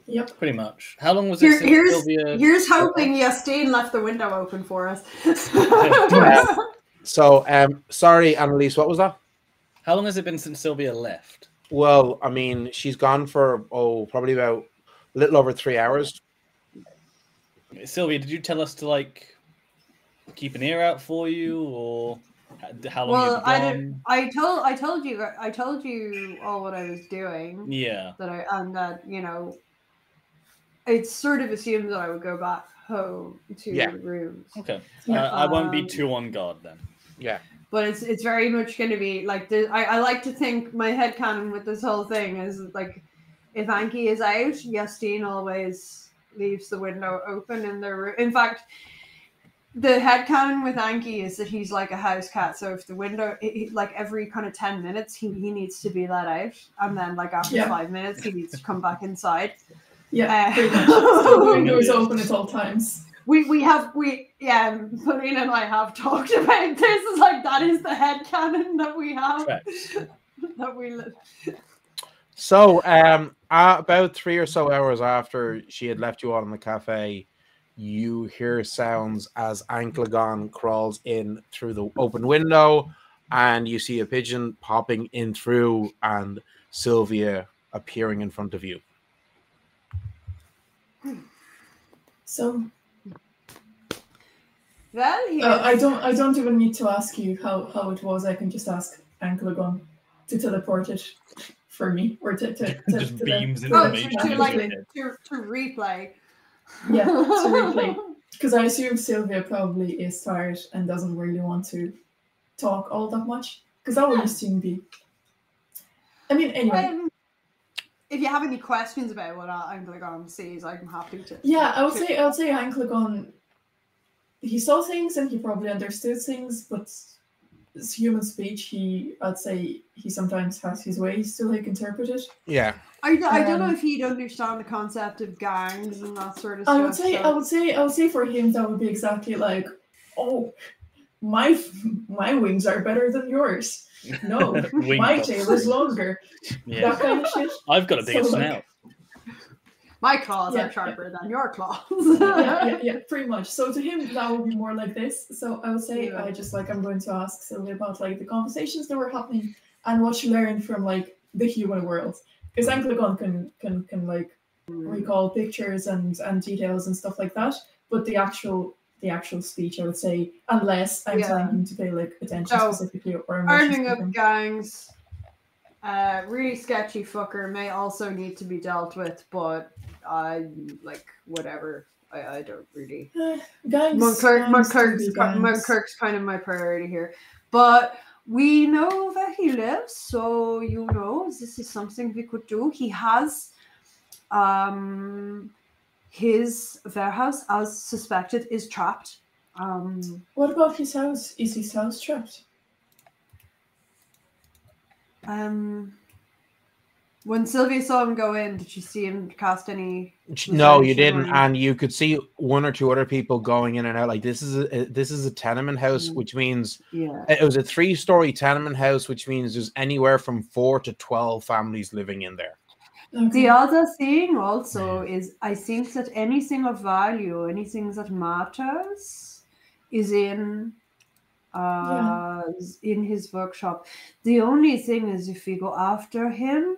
Yep, pretty much. How long was it? Here's hoping Justine left the window open for us. So, sorry, Annalise, what was that? How long has it been since Sylvia left? Well, I mean, she's gone for probably about a little over 3 hours. Sylvia, did you tell us to like keep an ear out for you, or how long? Well, I told you all what I was doing. Yeah. It's sort of assumed that I would go back home to the rooms. Okay. I won't be too on guard then. Yeah. But it's very much going to be like I like to think my headcanon with this whole thing is like, if Anki is out, Justine always leaves the window open in their room. In fact, the headcanon with Anki is that he's like a house cat. So if the window, like every kind of 10 minutes, he needs to be let out. And then like after 5 minutes, he needs to come back inside. Yeah, pretty much. So the window is open at all times. Paulina and I have talked about this. Is like that is the headcanon that we have. That we live. So about 3 or so hours after she had left you all in the cafe, you hear sounds as Anklegon crawls in through the open window, and you see a pigeon popping in through and Sylvia appearing in front of you. So well, I don't even need to ask you how it was. I can just ask Anklegon to teleport it for me, or to just beams information to replay. Yeah, to replay. Because I assume Sylvia probably is tired and doesn't really want to talk all that much. Because that would assume be. I mean, anyway. If you have any questions about what Angligon sees, I'm happy to. Yeah, I would say Angligon. He saw things and he probably understood things, but as human speech, I'd say he sometimes has his ways to like interpret it. Yeah. I don't know if he'd understand the concept of gangs and that sort of stuff. I would say for him that would be exactly like, oh, my wings are better than yours. No, my tail is longer. Yeah. That kind of shit. I've got a bigger snout. My claws are sharper than your claws. yeah, pretty much. So to him, that would be more like this. So I would say I'm going to ask Sylvia about like the conversations that were happening and what she learned from like the human world. Because Angligon can like recall pictures and details and stuff like that, but the actual speech, I would say, unless I'm telling him to pay like attention specifically or arming up gangs, really sketchy fucker may also need to be dealt with, but like whatever. I don't really. Mont Clerc's kind of my priority here, but we know that he lives, so this is something we could do. He has his warehouse, as suspected, is trapped. What about his house? Is his house trapped? When Sylvia saw him go in, did you see him cast any? No, you didn't, and you could see one or two other people going in and out. Like this is a tenement house, which means it was a 3-story tenement house, which means there's anywhere from 4 to 12 families living in there. Okay. The other thing also is I think that anything of value, anything that matters, is in his workshop. The only thing is if we go after him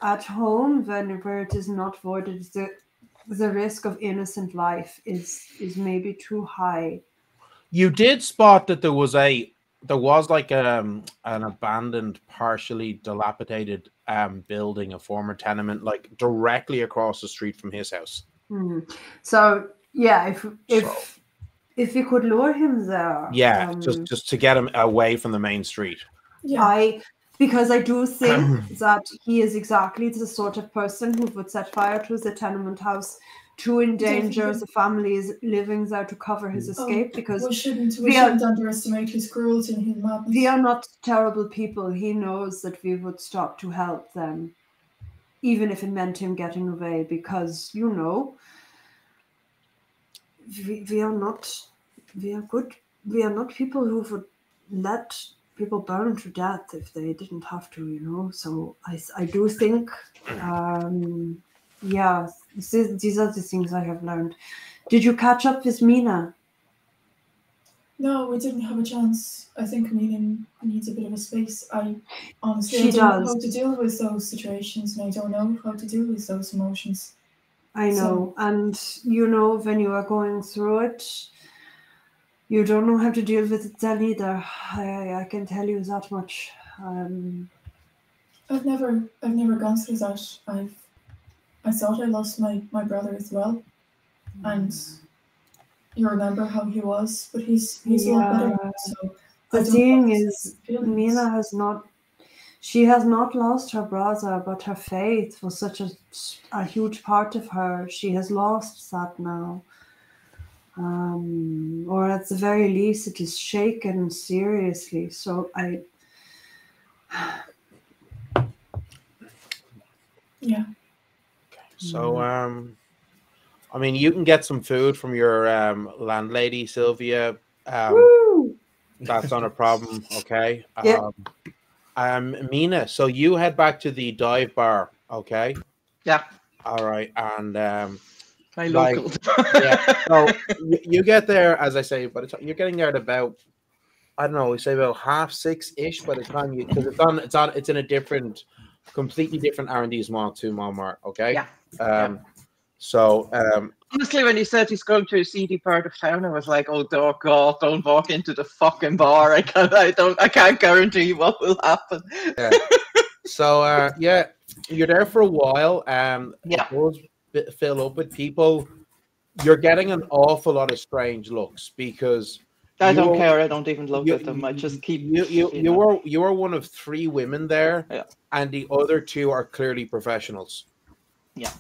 at home, where it is not voided, the risk of innocent life is maybe too high. You did spot that there was like an abandoned, partially dilapidated building, a former tenement, like directly across the street from his house. So yeah, if we could lure him there, just to get him away from the main street. Because I do think that he is exactly the sort of person who would set fire to the tenement house to endanger the families living there to cover his escape. Because we shouldn't underestimate his cruelty and his madness. We are not terrible people. He knows that we would stop to help them, even if it meant him getting away. Because we are not people who would let people burn to death if they didn't have to, So I do think, these are the things I have learned. Did you catch up with Mina? No, we didn't have a chance. I think Mina needs a bit of a space. I honestly don't know how to deal with those situations, and I don't know how to deal with those emotions. I know, and when you are going through it, you don't know how to deal with it then either. I can tell you that much. I've never gone through that. I thought I lost my brother as well, and you remember how he was, but he's a lot better. So the thing is, Mina has not lost her brother, but her faith was such a huge part of her. She has lost that now. Or at the very least, it is shaken seriously. So yeah. So, I mean, you can get some food from your landlady, Sylvia. That's not a problem, okay? Mina, so you head back to the dive bar, okay? Yeah. All right, and my local. So you get there, as I say, but you're getting there at about, I don't know, we say about 6:30-ish by the time because it's in a completely different R&D small to Malmar, okay? Yeah. So honestly, when he said he's going to a seedy part of town, I was like, "Oh God, don't walk into the fucking bar! I can't guarantee what will happen." Yeah. So you're there for a while. It does fill up with people. you're getting an awful lot of strange looks because I don't care. I don't even look at them. I just keep. You were one of 3 women there, Yeah. and the other 2 are clearly professionals. Yeah.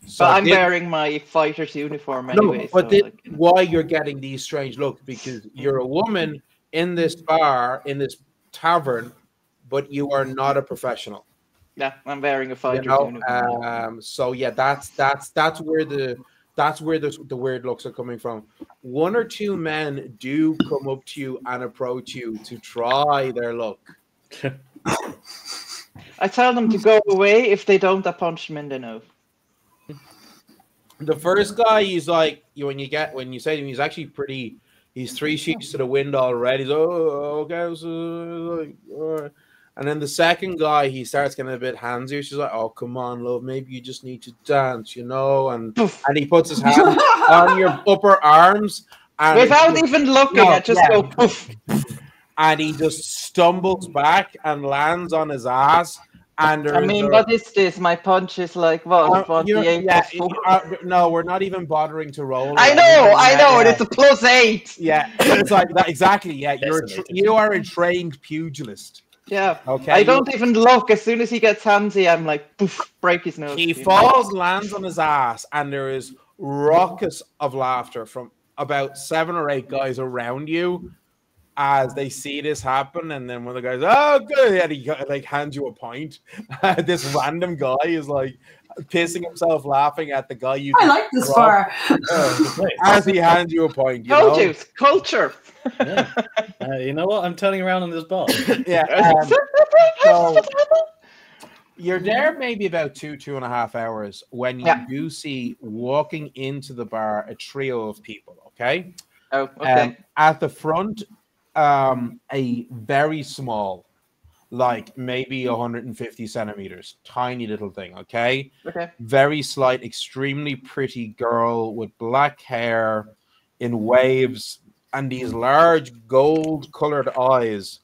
So but I'm wearing my fighter's uniform anyway. But so, why you're getting these strange looks? Because you're a woman in this bar, in this tavern, but you are not a professional. Yeah, I'm wearing a fighter's uniform. So yeah, that's where the weird looks are coming from. 1 or 2 men do come up to you and approach you to try their luck. I tell them to go away. If they don't, I punch them in the nose. The first guy, he's like, when you say to him, he's actually pretty. He's 3 sheets to the wind already. He's okay. So, all right. And then the second guy, he starts getting a bit handsy. She's like, "Oh, come on, love. Maybe you just need to dance, And he puts his hand on your upper arms, and without even looking, I just go poof. And he just stumbles back and lands on his ass. And what is this? My punch is like what? No, we're not even bothering to roll. I know, and it's a +8. Yeah, it's like that exactly. Yeah, you are a trained pugilist. Yeah. Okay. I don't even look. As soon as he gets handsy, I'm like, poof, break his nose. He falls, lands on his ass, and there is raucous of laughter from about 7 or 8 guys around you as they see this happen. And then one of the guys, "Oh, good," and he like hands you a pint. This random guy is like pissing himself laughing at the guy you. I like this bar. As he hands you a pint. Told you, culture. Yeah. You know what? I'm turning around in this bar. Yeah. So you're there maybe about 2.5 hours when you do see walking into the bar a trio of people. Okay. Oh, okay. At the front, a very small, like maybe 150 centimeters, tiny little thing. Okay. Okay. Very slight, extremely pretty girl with black hair in waves. And these large gold-colored eyes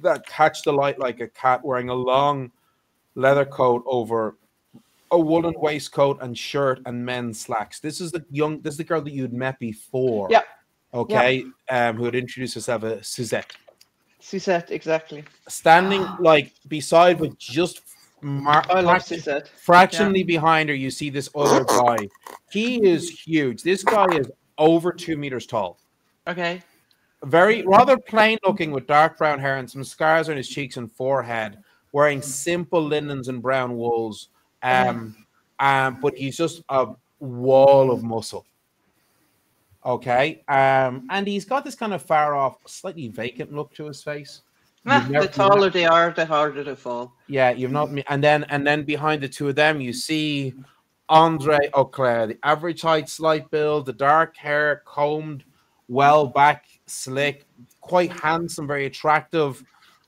that catch the light like a cat, wearing a long leather coat over a woolen waistcoat and shirt and men's slacks. This is the girl that you'd met before. Yeah. Okay. Who had introduced herself as Suzette. Suzette, exactly. Standing like beside, but just fractionally behind her, you see this other guy. He is huge. This guy is over 2 meters tall. Okay. Rather plain looking with dark brown hair and some scars on his cheeks and forehead, wearing simple linens and brown wools. But he's just a wall of muscle. Okay. And he's got this kind of far off, slightly vacant look to his face. The taller they are, the harder they fall. Yeah, and then behind the 2 of them, you see Andre Auclair, the average height, slight build, the dark hair, combed well back, slick, quite handsome, very attractive,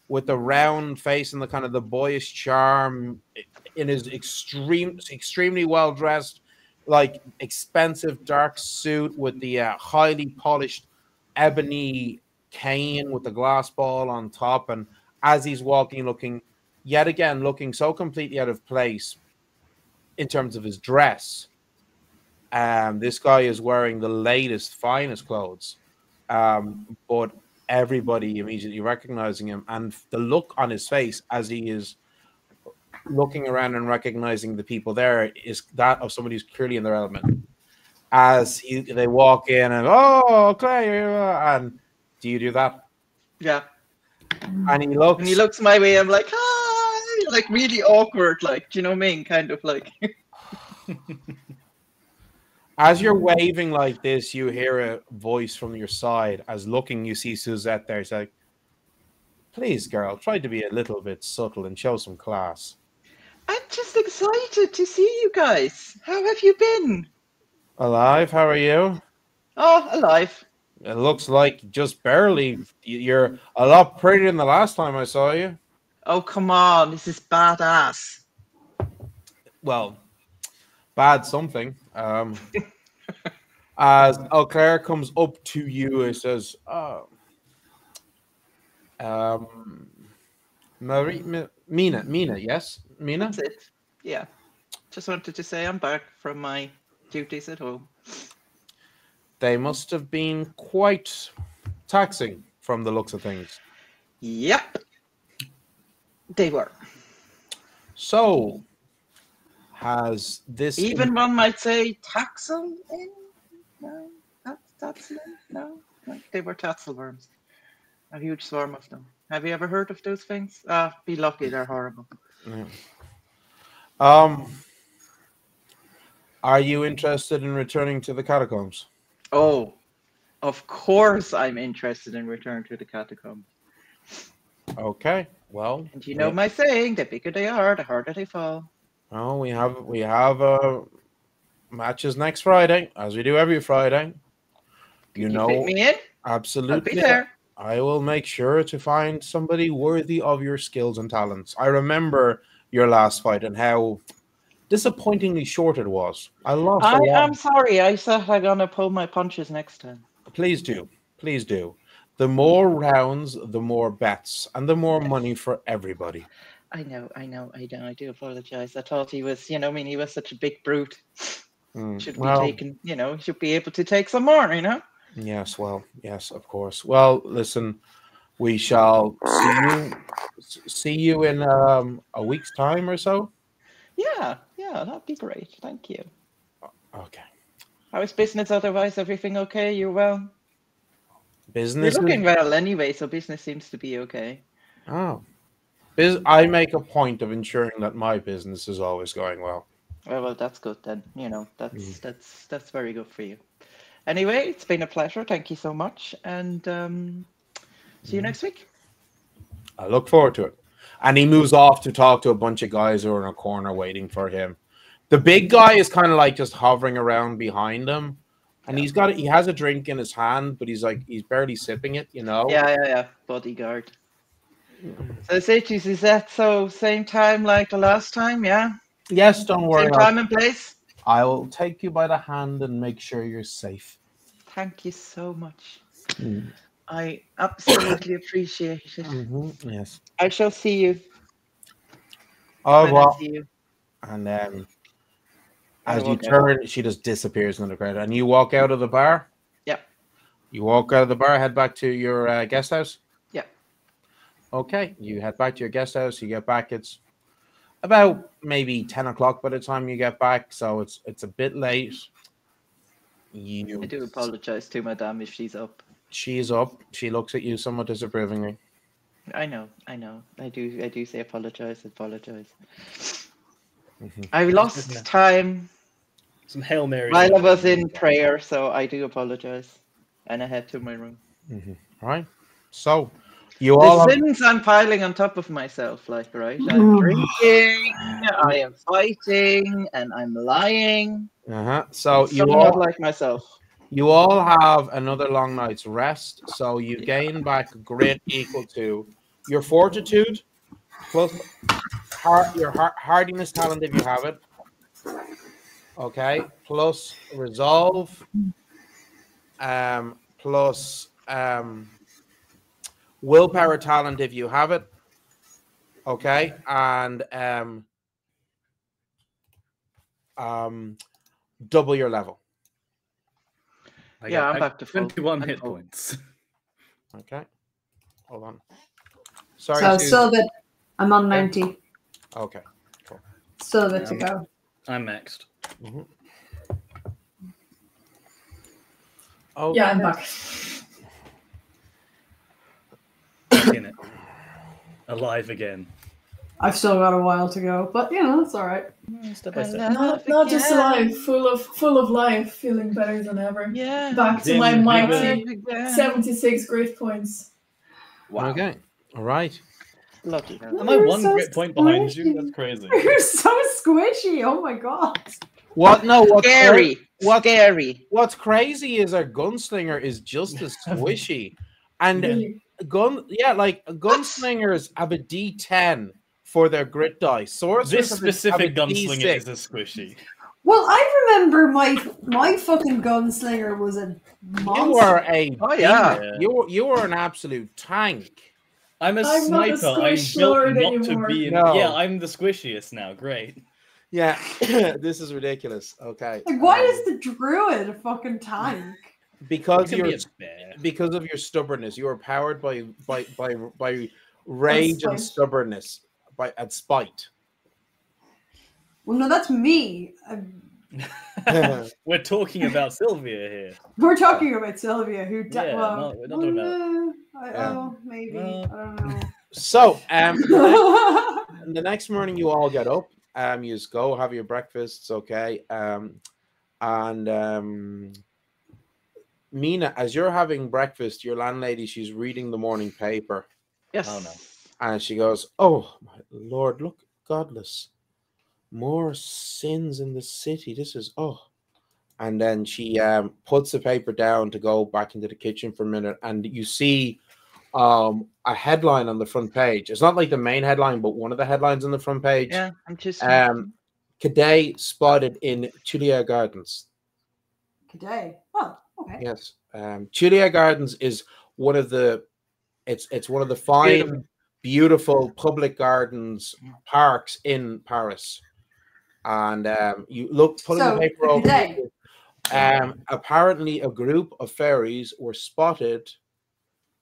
with the round face and the kind of the boyish charm, in his extremely well dressed, like expensive dark suit with the highly polished ebony cane with the glass ball on top. And as he's walking, looking so completely out of place in terms of his dress. This guy is wearing the latest, finest clothes, but everybody immediately recognizing him, and the look on his face as he is looking around and recognizing the people there is that of somebody who's clearly in their element. As they walk in and Claire, and do you do that? Yeah. And he looks my way. I'm like, hi, like really awkward, like, do you know what I mean? Kind of like. As you're waving like this, you hear a voice from your side. As looking, you see Suzette there. It's like, "Please, girl, try to be a little bit subtle and show some class." I'm just excited to see you guys. How have you been? Alive? How are you? Oh, alive. It looks like just barely. You're a lot prettier than the last time I saw you. Oh, come on. This is badass. Well, bad something. As Auclair comes up to you and says, Mina, yes? Mina? That's it. Yeah. Just wanted to say I'm back from my duties at home. They must have been quite taxing from the looks of things. Yep. They were. So, has this... Even one might say taxel in? No, that's no. They were tassel worms. A huge swarm of them. Have you ever heard of those things? Be lucky, they're horrible. Yeah. Are you interested in returning to the catacombs? Oh, of course I'm interested in return to the catacombs. Okay, well... And you know my saying, the bigger they are, the harder they fall. Oh, we have matches next Friday, as we do every Friday. You know, fit me in? Absolutely. I'll be there. I will make sure to find somebody worthy of your skills and talents. I remember your last fight and how disappointingly short it was. I lost a lot. I'm sorry. I said I'm gonna pull my punches next time. Please do. Please do. The more rounds, the more bets, and the more money for everybody. I know. I do apologize. I thought he was, he was such a big brute. Should be taken, he should be able to take some more, Yes, well, yes, of course. Well, listen, we shall see you in a week's time or so. Yeah, that'd be great. Thank you. Okay. How is business otherwise? Everything okay? You're well? Business. You're looking well anyway, so business seems to be okay. Oh. I make a point of ensuring that my business is always going well. Well, that's good then. That's very good for you. Anyway, it's been a pleasure. Thank you so much, and see you next week. I look forward to it. And he moves off to talk to a bunch of guys who are in a corner waiting for him. The big guy is kind of like just hovering around behind him, and he has a drink in his hand, but he's barely sipping it, Yeah. Bodyguard. So Seichis, is that so same time like the last time? Yeah. Yes, don't worry. Same time and place. I will take you by the hand and make sure you're safe. Thank you so much. I absolutely appreciate it. Yes. I shall see you. Oh, well. See you. And then as you turn, she just disappears in the crowd. And you walk out of the bar? Yeah. You walk out of the bar, head back to your guest house? Yeah. Okay. You head back to your guest house. You get back. It's about maybe 10 o'clock by the time you get back. So it's a bit late. I do apologize to Madame if she's up. She's up. She looks at you somewhat disapprovingly. I know. I do say apologize. I lost time. Some Hail Mary. While I was in prayer, so I do apologize. And I head to my room. All right. So you all sins I'm piling on top of myself, right? I'm drinking, I am fighting, and I'm lying. So you all like myself. You all have another long night's rest, so you gain back grit equal to your fortitude plus your hardiness talent if you have it. Okay, plus resolve, plus willpower talent if you have it. Okay, and double your level. I'm back to 21 hit points. Okay, hold on. Sorry. So still a bit. I'm on 90. Okay, cool. Still a bit to go. I'm next. Oh yeah, I'm back. Back in it. Alive again. I've still got a while to go, but it's all right. Step by step. Not just alive, full of life, feeling better than ever. Yeah. Back to my mighty 76 grit points. Wow. Okay. All right. Lucky. Am I one grit point behind you? That's crazy. You're so squishy. Oh my god. What? No. What's scary? Scary. What's crazy is our gunslinger is just as squishy, and gunslingers have a D10 for their grit dice. This specific gunslinger is a squishy. Well, I remember my fucking gunslinger was a monster. You were you were an absolute tank. I'm a sniper. I'm built not to be in... No. Yeah, I'm the squishiest now. Great. Yeah, this is ridiculous. Okay. Like, why is the druid a fucking tank? Because You can be you're a bear. because of your stubbornness, you are powered by rage and spite. stubbornness, and spite. Well, no, that's me. We're talking about Sylvia here. We're talking about Sylvia, who Yeah, well, we're not talking about. oh, maybe I don't know. So, the next morning you all get up. You just go have your breakfasts, okay. And Mina, as you're having breakfast, your landlady, she's reading the morning paper. Yes. Oh no. And she goes, "Oh my Lord, look, godless, more sins in the city. This is And then she puts the paper down to go back into the kitchen for a minute, and you see a headline on the front page. It's not like the main headline, but one of the headlines on the front page. Yeah, I'm just. Cadet spotted in Tuileries Gardens. Cadet. Oh, okay. Yes, Tuileries Gardens is one of the. It's one of the fine, beautiful public gardens parks in Paris, and you look putting the paper over. Apparently, a group of fairies were spotted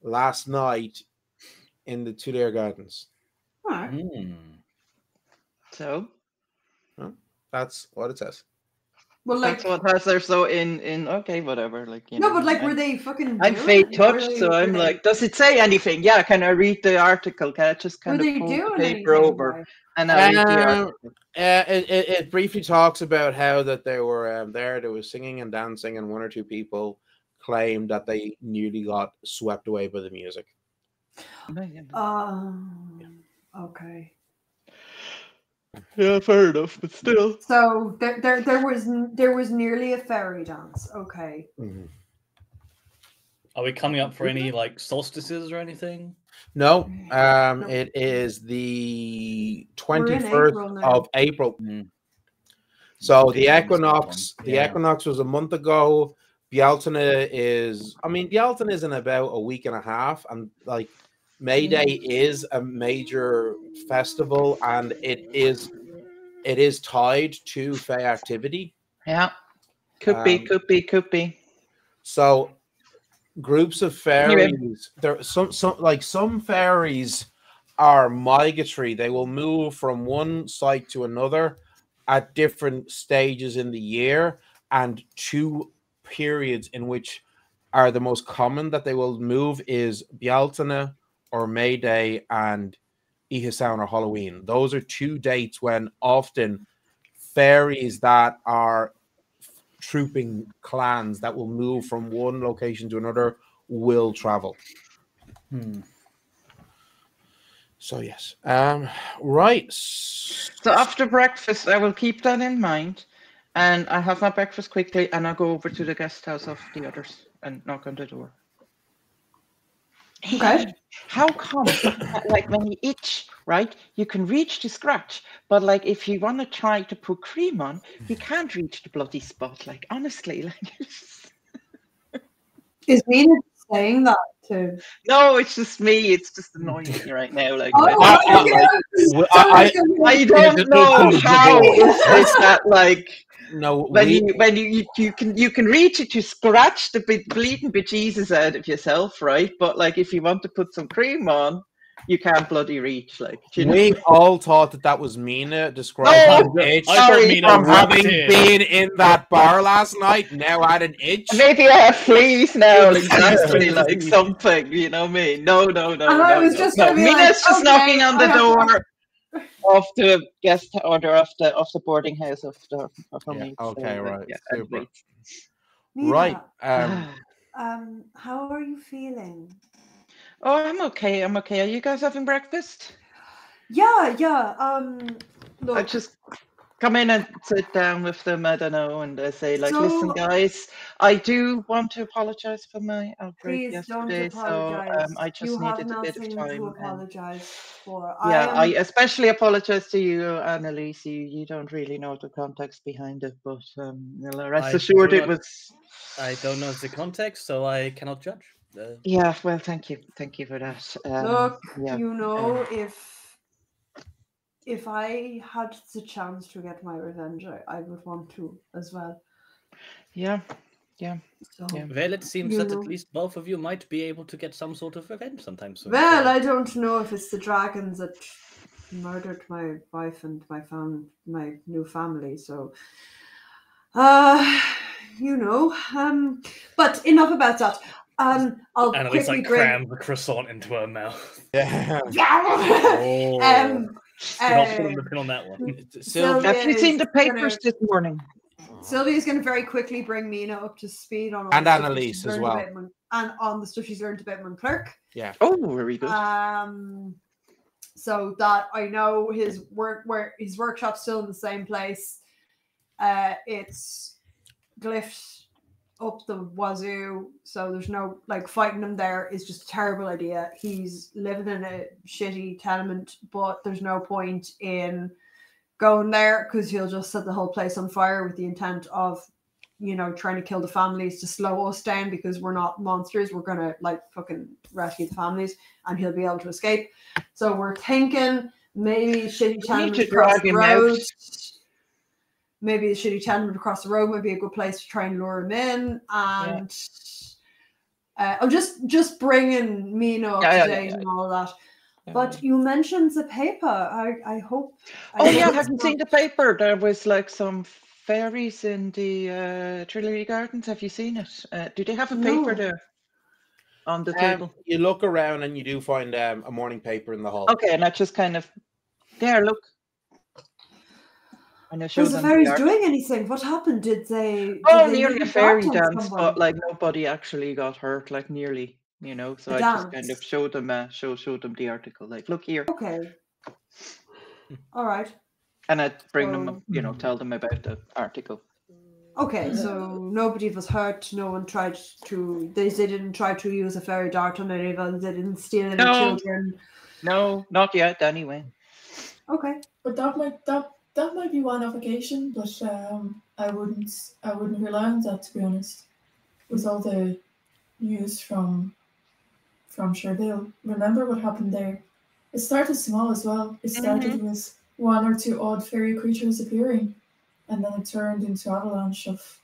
last night in the Tuileries Gardens. So that's what it says. Well, like, that's what has there. So in okay, whatever. Like, you no, know, but like, were they fucking? I'm fate touched, so I'm like, does it say anything? Yeah, can I read the article? Can I just kind of pull the paper over and I read the article? It briefly talks about how that they were there was singing and dancing, and one or two people claimed that they nearly got swept away by the music. Okay. Yeah, fair enough, but still. So there was nearly a fairy dance. Okay. Mm-hmm. Are we coming up for any like solstices or anything? No. It is the 21st of April. So the equinox, equinox was a month ago. Bealtaine is in about a week and a half, and like May Day is a major festival, and it is tied to Fey activity. Yeah, could be. So groups of fairies, there some fairies are migratory. They will move from one site to another at different stages in the year, and two periods in which are the most common that they will move is Bealtaine or May Day and Ihisown or Halloween. Those are two dates when often fairies that are trooping clans that will move from one location to another will travel. So yes, right. So after breakfast, I will keep that in mind, and I have my breakfast quickly, and I'll go over to the guest house of the others and knock on the door. Okay. How come, like when you itch, right, you can reach the scratch, but like if you want to try to put cream on, you can't reach the bloody spot. Like honestly, like. Is Mina saying that too? No, it's just me. It's just annoying me right now. Like I don't know how is that like. No, when you can reach it to scratch the bleeding bejesus out of yourself, right? But like if you want to put some cream on, you can't bloody reach. Like we all thought that was Mina describing itch from having been in that bar last night. Now I had an itch. Maybe I have fleas now. Exactly, like something. You know me? No. Mina's just knocking on the door. Of the guest order of the boarding house of me. Okay, so, right. Yeah, super. Mina, Right. How are you feeling? Oh, I'm okay. Are you guys having breakfast? Yeah. Look, I just come in and sit down with them. I don't know, and I say like, listen, guys, I do want to apologize for my outbreak yesterday. So I just needed a bit of time. To apologize for. I especially apologize to you, Annalise. You don't really know the context behind it, but rest assured it was. I don't know the context, so I cannot judge. Yeah, well, thank you for that. Look, if I had the chance to get my revenge, I would want to as well. Yeah. So, Well, it seems you that know. at least both of you might be able to get some sort of revenge sometime soon. Well, so- I don't know if it's the dragons that murdered my wife and my new family. So, you know. But enough about that. I'll Annalise quickly like bring. crams the croissant into her mouth. Yeah. um, You're not putting the pin on that one. Sylvia Have you seen is the papers this morning? Sylvia's going to very quickly bring Mina up to speed on all And the stuff Annalise she's as learned well. about and on the stuff she's learned about Mont Clerc. Yeah. Oh, very good. So that I know his workshop's still in the same place. It's glyphed up the wazoo, so there's no like fighting him there is just a terrible idea. He's living in a shitty tenement, but there's no point in going there because he'll just set the whole place on fire with the intent of, you know, trying to kill the families to slow us down because we're not monsters. We're gonna like fucking rescue the families, and he'll be able to escape. So we're thinking maybe shitty tenement across the road. Maybe the shitty tenement across the road might be a good place to try and lure him in. And I'm just bringing Mina up to date and all that. But you mentioned the paper. I hope. Oh yeah, I haven't seen the paper. There was like some fairies in the Trinity Gardens. Have you seen it? Do they have a paper there on the table? You look around and you do find a morning paper in the hall. Okay, and I just kind of there. Look. And I was the fairies doing anything? What happened? Did they? Nearly a fairy dance, but like nobody actually got hurt. Like nearly, you know. So I just kind of showed them, showed them the article. Like, look here. Okay. All right. And I'd bring them, you know, tell them about the article. Okay, so nobody was hurt. No one tried to. They didn't try to use a fairy dart on any of us. They didn't steal any children. No, not yet. Anyway. Okay. But that might be one occasion, but I wouldn't rely on that, to be honest. With all the news from Sherville, remember what happened there? It started small as well. It started with one or two odd fairy creatures appearing, and then it turned into avalanche of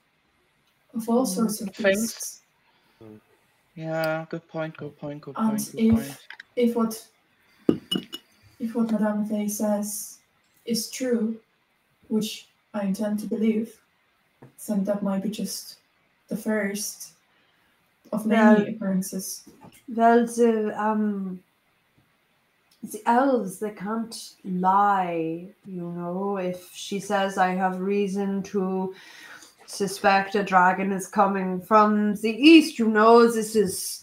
all sorts of things. Yeah, good point. And if what Madame Fay says is true, which I intend to believe, then that might be just the first of many occurrences. Well, the elves, they can't lie, you know. If she says I have reason to suspect a dragon is coming from the east, you know, this is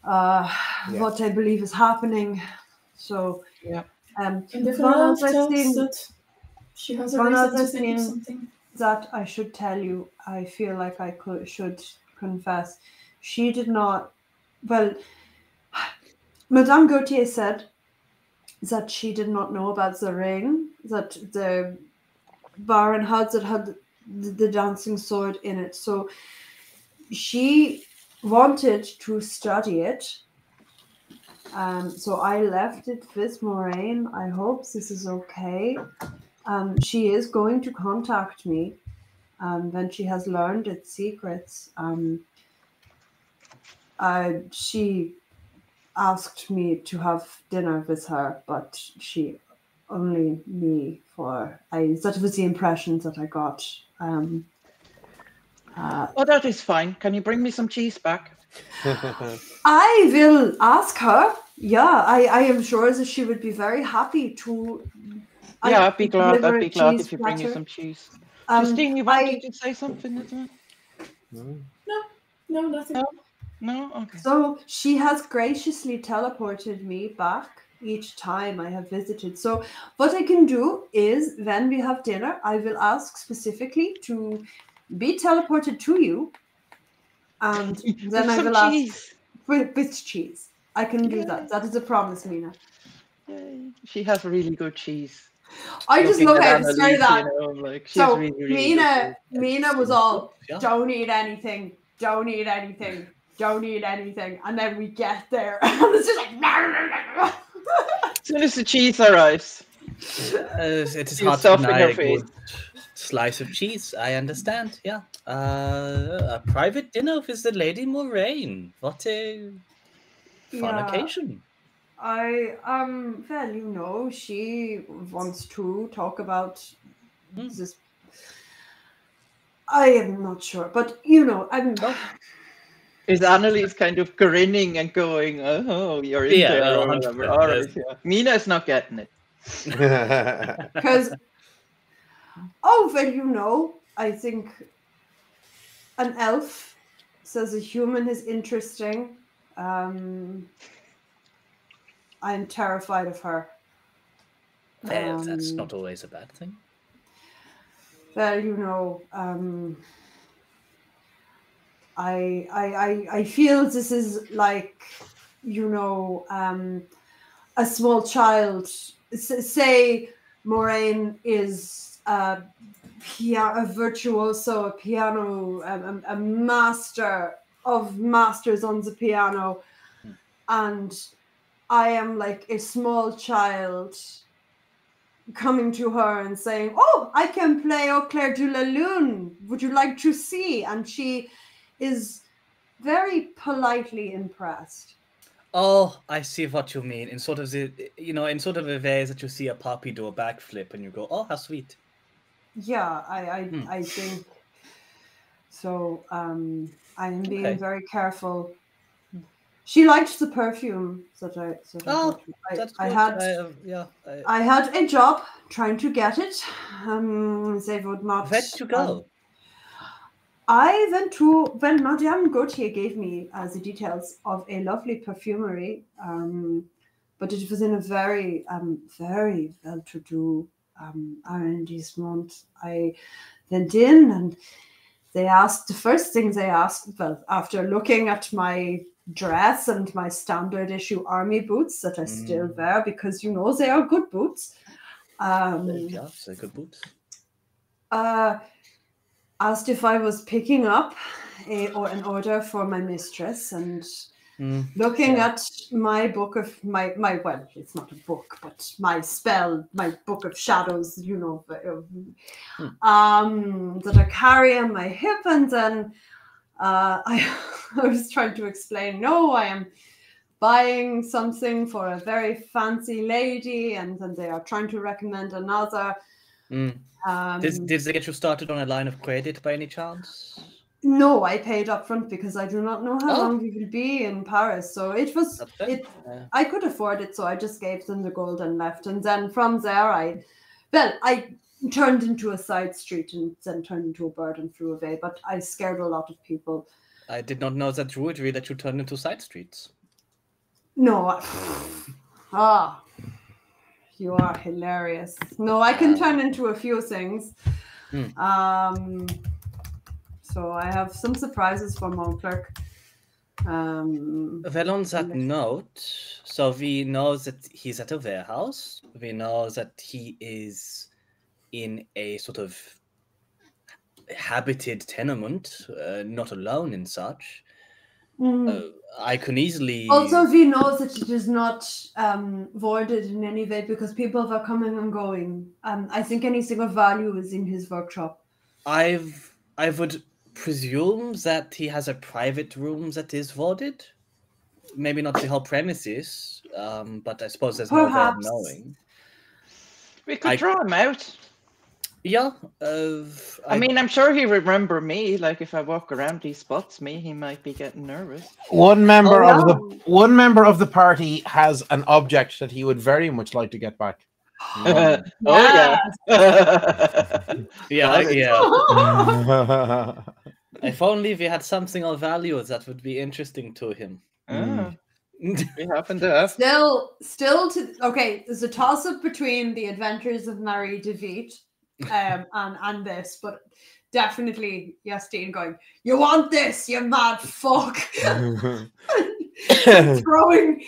what I believe is happening. So, and if an elf tells that she has a reason to think of something that I should tell you, I feel like I should confess. She did not. Well, Madame Gauthier said that she did not know about the ring that the Baron had that had the dancing sword in it. So she wanted to study it. So I left it with Moraine. I hope this is okay. She is going to contact me when she has learned its secrets. She asked me to have dinner with her, but she only me for that was the impression that I got. That is fine. Can you bring me some cheese back? I will ask her. Yeah, I am sure that she would be very happy to. Yeah, I'd be glad if you bring me some cheese. Justine, you wanted to say something as well? No, nothing. No? Okay. So she has graciously teleported me back each time I have visited. So what I can do is when we have dinner, I will ask specifically to be teleported to you. And then I will ask with cheese. I can do that. That is a promise, Mina. Yay. She has really good cheese. I just love how to say that. You know, like, so really, really Mina was all, don't eat anything, don't eat anything, don't eat anything. And then we get there and it's just like, as soon as the cheese arrives. It is You hard to stuff in deny your a face. good slice of cheese. I understand. Yeah. A private dinner with the Lady Moraine. What a fun Yeah. occasion. Well, you know, she wants to talk about this. I am not sure, but you know, Is Annalise kind of grinning and going, "Oh, you're in Yeah, there," or 100%, whatever? All right, yes. yeah. Mina's not getting it. because well, you know, I think an elf says a human is interesting. I'm terrified of her. Well, that's not always a bad thing. Well, you know, I feel this is like, you know, a small child. Say Moraine is a virtuoso, a piano, a master of masters on the piano, and I am like a small child coming to her and saying, "Oh, I can play Au clair de la lune. Would you like to see?" And she is very politely impressed. Oh, I see what you mean. In sort of the, in sort of a way that you see a puppy do a backflip and you go, "Oh, how sweet." Yeah, I think so. I am being Okay. very careful. She liked the perfume that I Oh, I, that's I good. had I had a job trying to get it. They would not. Where did you go? I went to, well, Madame Gauthier gave me the details of a lovely perfumery, but it was in a very, very well-to-do arrondissement. I went in and the first thing they asked, well, after looking at my dress and my standard issue army boots that I still wear because, you know, they are good boots. Yeah, they're good boots. Asked if I was picking up an order for my mistress, and looking at my book of my well, it's not a book, but my book of shadows, you know, that I carry on my hip, and then I was trying to explain, no, I am buying something for a very fancy lady, and then they are trying to recommend another. Did they get you started on a line of credit by any chance? No, I paid up front because I do not know how long we will be in Paris. So it was I could afford it, so I just gave them the gold and left. And then from there I turned into a side street and then turned into a bird and flew away. But I scared a lot of people. I did not know that druidry that you turned into side streets. No. You are hilarious. No, I can turn into a few things. So I have some surprises for Mont Clerc. Well, on that note, so we know that he's at a warehouse. We know that he is in a sort of habited tenement, not alone in such. I can easily... Also, we know that it is not voided in any way because people are coming and going. I think anything of value is in his workshop. I would presume that he has a private room that is voided. Maybe not the whole premises, but I suppose there's no way of knowing. We could draw him out. Yeah. I mean, I'm sure he remember me. Like, if I walk around, he spots me, he might be getting nervous. One member of the party has an object that he would very much like to get back. Oh yeah. Yeah. If only we had something of value that would be interesting to him. We happen to have. Okay, there's a toss-up between the Adventures of Marie DeVite and this, but definitely Justine going, "You want this, you mad fuck!" and throwing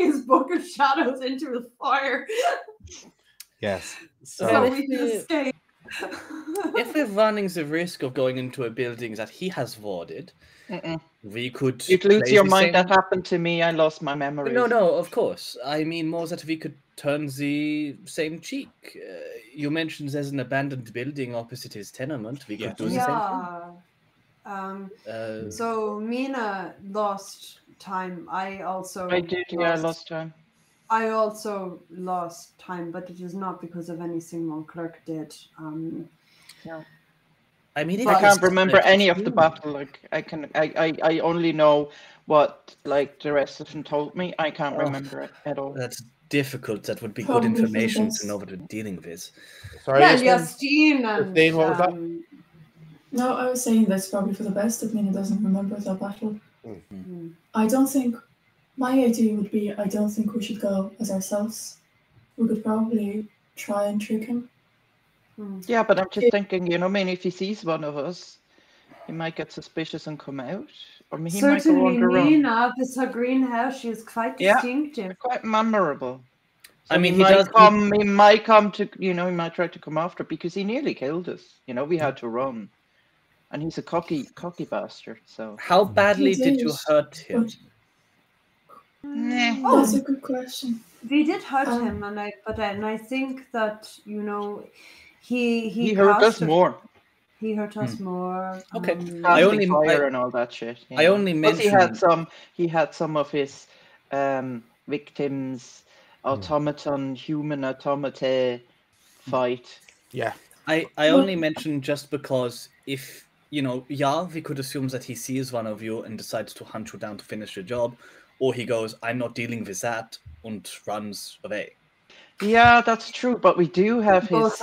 his book of shadows into the fire. Yes. So we can escape. If we're running the risk of going into a building that he has warded, we could. You'd lose play your the mind. same- That happened to me. I lost my memory. No, of course. I mean more that we could turn the same cheek. You mentioned there's an abandoned building opposite his tenement. We could do the same thing. So Mina lost time. I also I did. Yeah, I lost time. I also lost time, but it is not because of anything Mont Clerc did. Yeah. I mean, I can't remember any of the battle. Like I only know what like the rest of them told me. I can't remember it at all. That's difficult. That would be Probably good for the information best. to know what we're dealing with. Sorry, Well, Justine? Justine and Justine, what was that? No, I was saying that's probably for the best if Mina doesn't remember that battle. I don't think my idea would be I don't think we should go as ourselves. We could probably try and trick him. Yeah, but I'm just thinking, you know, I mean, if he sees one of us, he might get suspicious and come out. Or he might go certainly on the run. Mina, with her green hair, she is quite distinctive. Quite memorable. So I mean, he might come to, you know, he might try to come after because he nearly killed us. You know, we had to run. And he's a cocky bastard, so. How badly did you hurt him? That's a good question. We did hurt him, and I think that, you know, he hurt us more. He hurt us more. Okay. I only fire and all that shit. I only mentioned he had some of his victims human automata fight. Yeah. I only mentioned just because if, you know, we could assume that he sees one of you and decides to hunt you down to finish the job, or he goes, I'm not dealing with that, and runs away. Yeah, that's true, but we do have his...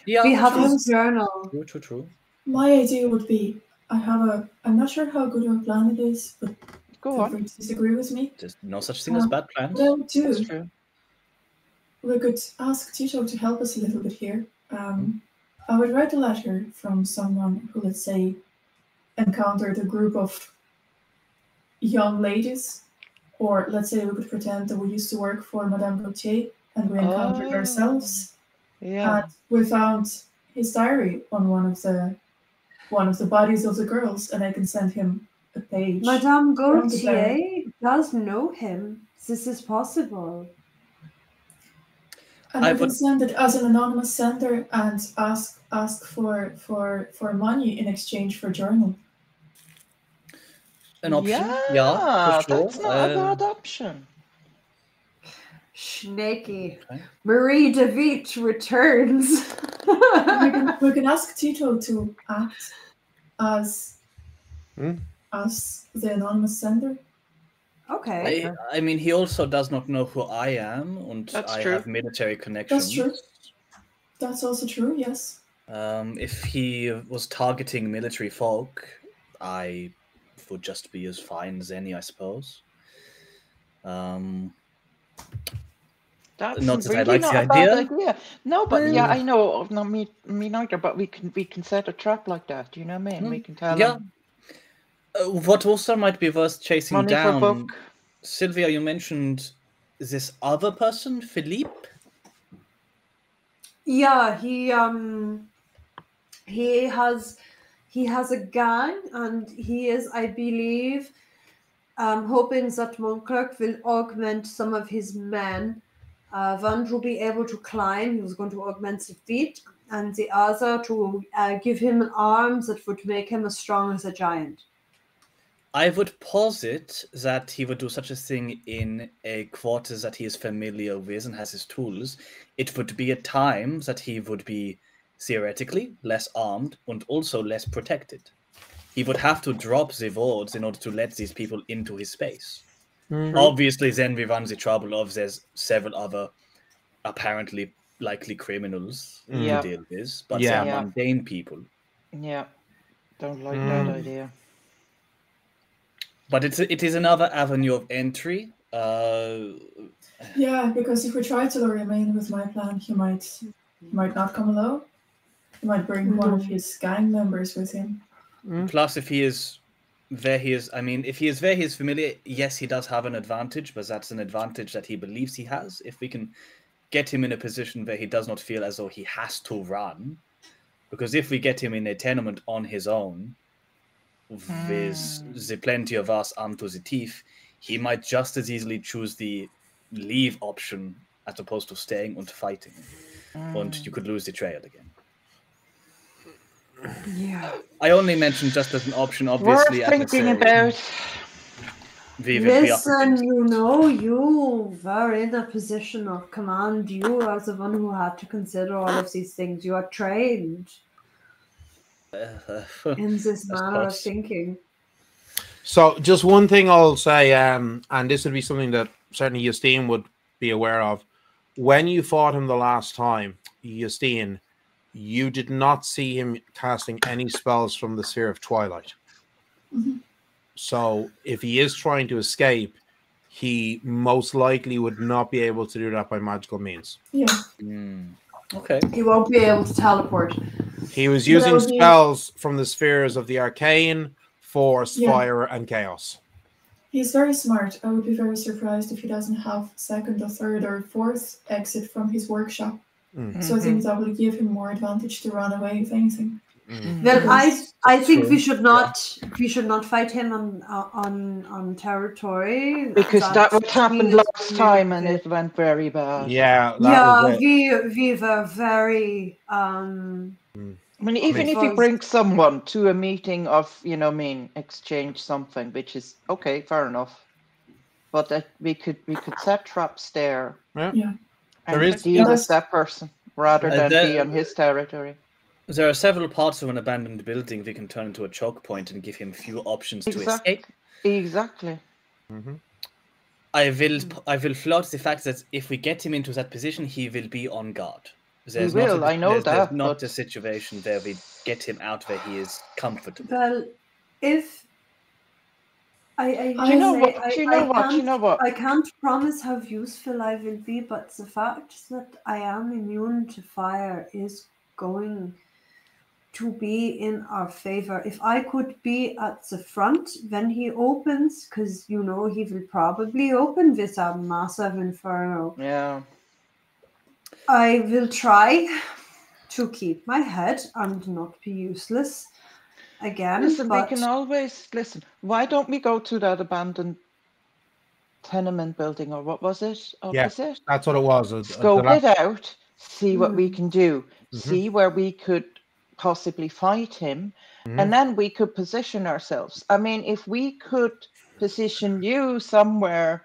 we have his journal. True. My idea would be, I'm not sure how good of a plan it is, but feel free to disagree with me. There's no such thing as bad plans. Well, too. We could ask Tito to help us a little bit here. I would write a letter from someone who, let's say, encountered a group of young ladies, or let's say we could pretend that we used to work for Madame Gauthier and we encountered ourselves. Yeah. And we found his diary on one of the bodies of the girls, and I can send him a page. Madame Gauthier does know him. This is possible. And I can send it as an anonymous sender and ask for money in exchange for journal. An option? Yeah, for sure. That's not a bad option. Snaky. Okay. Marie DeVite returns. we can ask Tito to act as the anonymous sender. Okay. I mean, he also does not know who I am, and I have military connections. That's true. That's also true, yes. If he was targeting military folk, I would just be as fine as any, I suppose. That's not that really I like not the a bad idea. idea. No, but yeah, I know. Not me neither. But we can set a trap like that. Do you know what I mean? We can tell him. What also might be worth chasing Money down. for book. Sylvia, you mentioned this other person, Philippe. Yeah, he has a gang, and he is, I believe, hoping that Mont Clerc will augment some of his men. One to be able to climb, he was going to augment the feet, and the other to give him an arm that would make him as strong as a giant. I would posit that he would do such a thing in a quarter that he is familiar with and has his tools. It would be a time that he would be theoretically less armed and also less protected. He would have to drop the wards in order to let these people into his space. Obviously, then we run the trouble of there's several other apparently likely criminals to deal with, but they are mundane people. Yeah, don't like that idea. But it is another avenue of entry. Yeah, because if we try to lure him in with my plan, he might not come alone. He might bring one of his gang members with him. Plus, if he is where he is, I mean, if he is where he is familiar, yes, he does have an advantage, but that's an advantage that he believes he has. If we can get him in a position where he does not feel as though he has to run, Because if we get him in a tenement on his own, with the plenty of us armed to the teeth, he might just as easily choose the leave option as opposed to staying and fighting. And you could lose the trail again. Yeah. I only mentioned just as an option, obviously. Worth thinking about. Listen, you were in a position of command. You are the one who had to consider all of these things. You are trained in this manner of thinking. So just one thing I'll say, and this would be something that certainly Justine would be aware of. When you fought him the last time, Justine, you did not see him casting any spells from the Sphere of Twilight. Mm-hmm. So if he is trying to escape, he most likely would not be able to do that by magical means. Yeah. Okay. He won't be able to teleport. He was using spells from the spheres of the arcane, force, fire, and chaos. He's very smart. I would be very surprised if he doesn't have second or third or fourth exit from his workshop. So I think that will give him more advantage to run away, if anything. Well, I think we should not fight him on territory, because that what happened last time and it went very bad. Yeah, we were very. I mean, even if you bring someone to a meeting of, exchange something, which is okay, fair enough, but that we could set traps there. Yeah. And deal with that person rather than be on his territory. There are several parts of an abandoned building we can turn into a choke point and give him few options to escape. Exactly. I will float the fact that if we get him into that position, he will be on guard. There's not a situation where we get him out where he is comfortable. Well, if I can't promise how useful I will be, but the fact that I am immune to fire is going to be in our favor. If I could be at the front when he opens, because he will probably open with a massive inferno. Yeah. I will try to keep my head and not be useless again. Listen, we can always listen. Why don't we go to that abandoned tenement building, or what was it? That's what it was. Scope it out, see what we can do, see where we could possibly fight him, and then we could position ourselves. I mean, if we could position you somewhere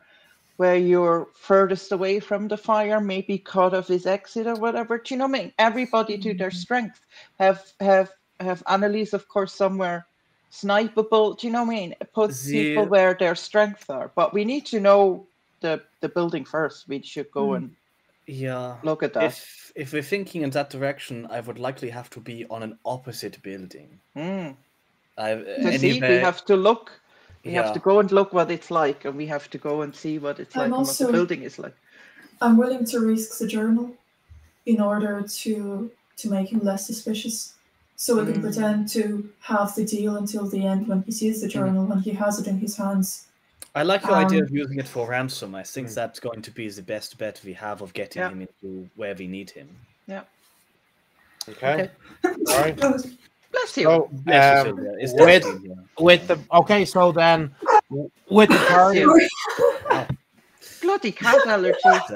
where you're furthest away from the fire, maybe cut off his exit or whatever. Do you know what I mean? Everybody to their strength. Have Annalise, of course, somewhere snipeable. Do you know what I mean? Put people where their strengths are. But we need to know the building first. We should go and look at that. If we're thinking in that direction, I would likely have to be on an opposite building. We have to look. We have to go and look what it's like, and we have to go and see what it's like and what the building is like. I'm willing to risk the journal in order to make him less suspicious. So we can pretend to have the deal until the end when he sees the journal, when he has it in his hands. I like your idea of using it for ransom. I think that's going to be the best bet we have of getting him into where we need him. Yeah. Okay. All right. Bless you. So, with the party. Bloody cat allergies.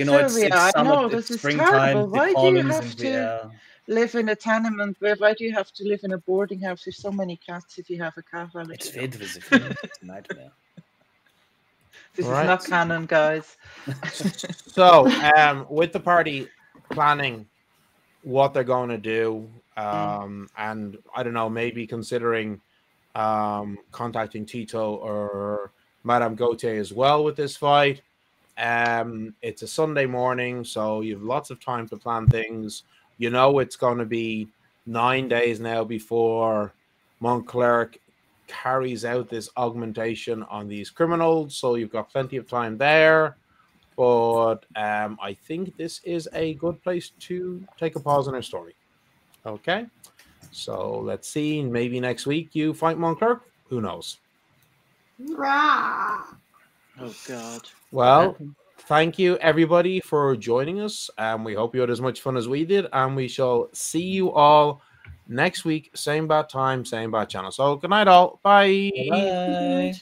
Sylvia, this is terrible. Why do you have to live in a tenement? Why do you have to live in a boarding house with so many cats if you have a cat allergy? It's it's a nightmare. This is not canon, guys. So, with the party planning what they're going to do, and I don't know, maybe considering contacting Tito or Madame Gauthier as well with this fight. It's a Sunday morning, so you have lots of time to plan things. It's going to be 9 days now before Mont Clerc carries out this augmentation on these criminals, so you've got plenty of time there. But I think this is a good place to take a pause in our story. Okay, so let's see. Maybe next week you fight Mont Clerc. Who knows? Oh God. Well, thank you everybody for joining us. We hope you had as much fun as we did, and we shall see you all next week, same bad time, same bad channel. So good night all. Bye. Bye.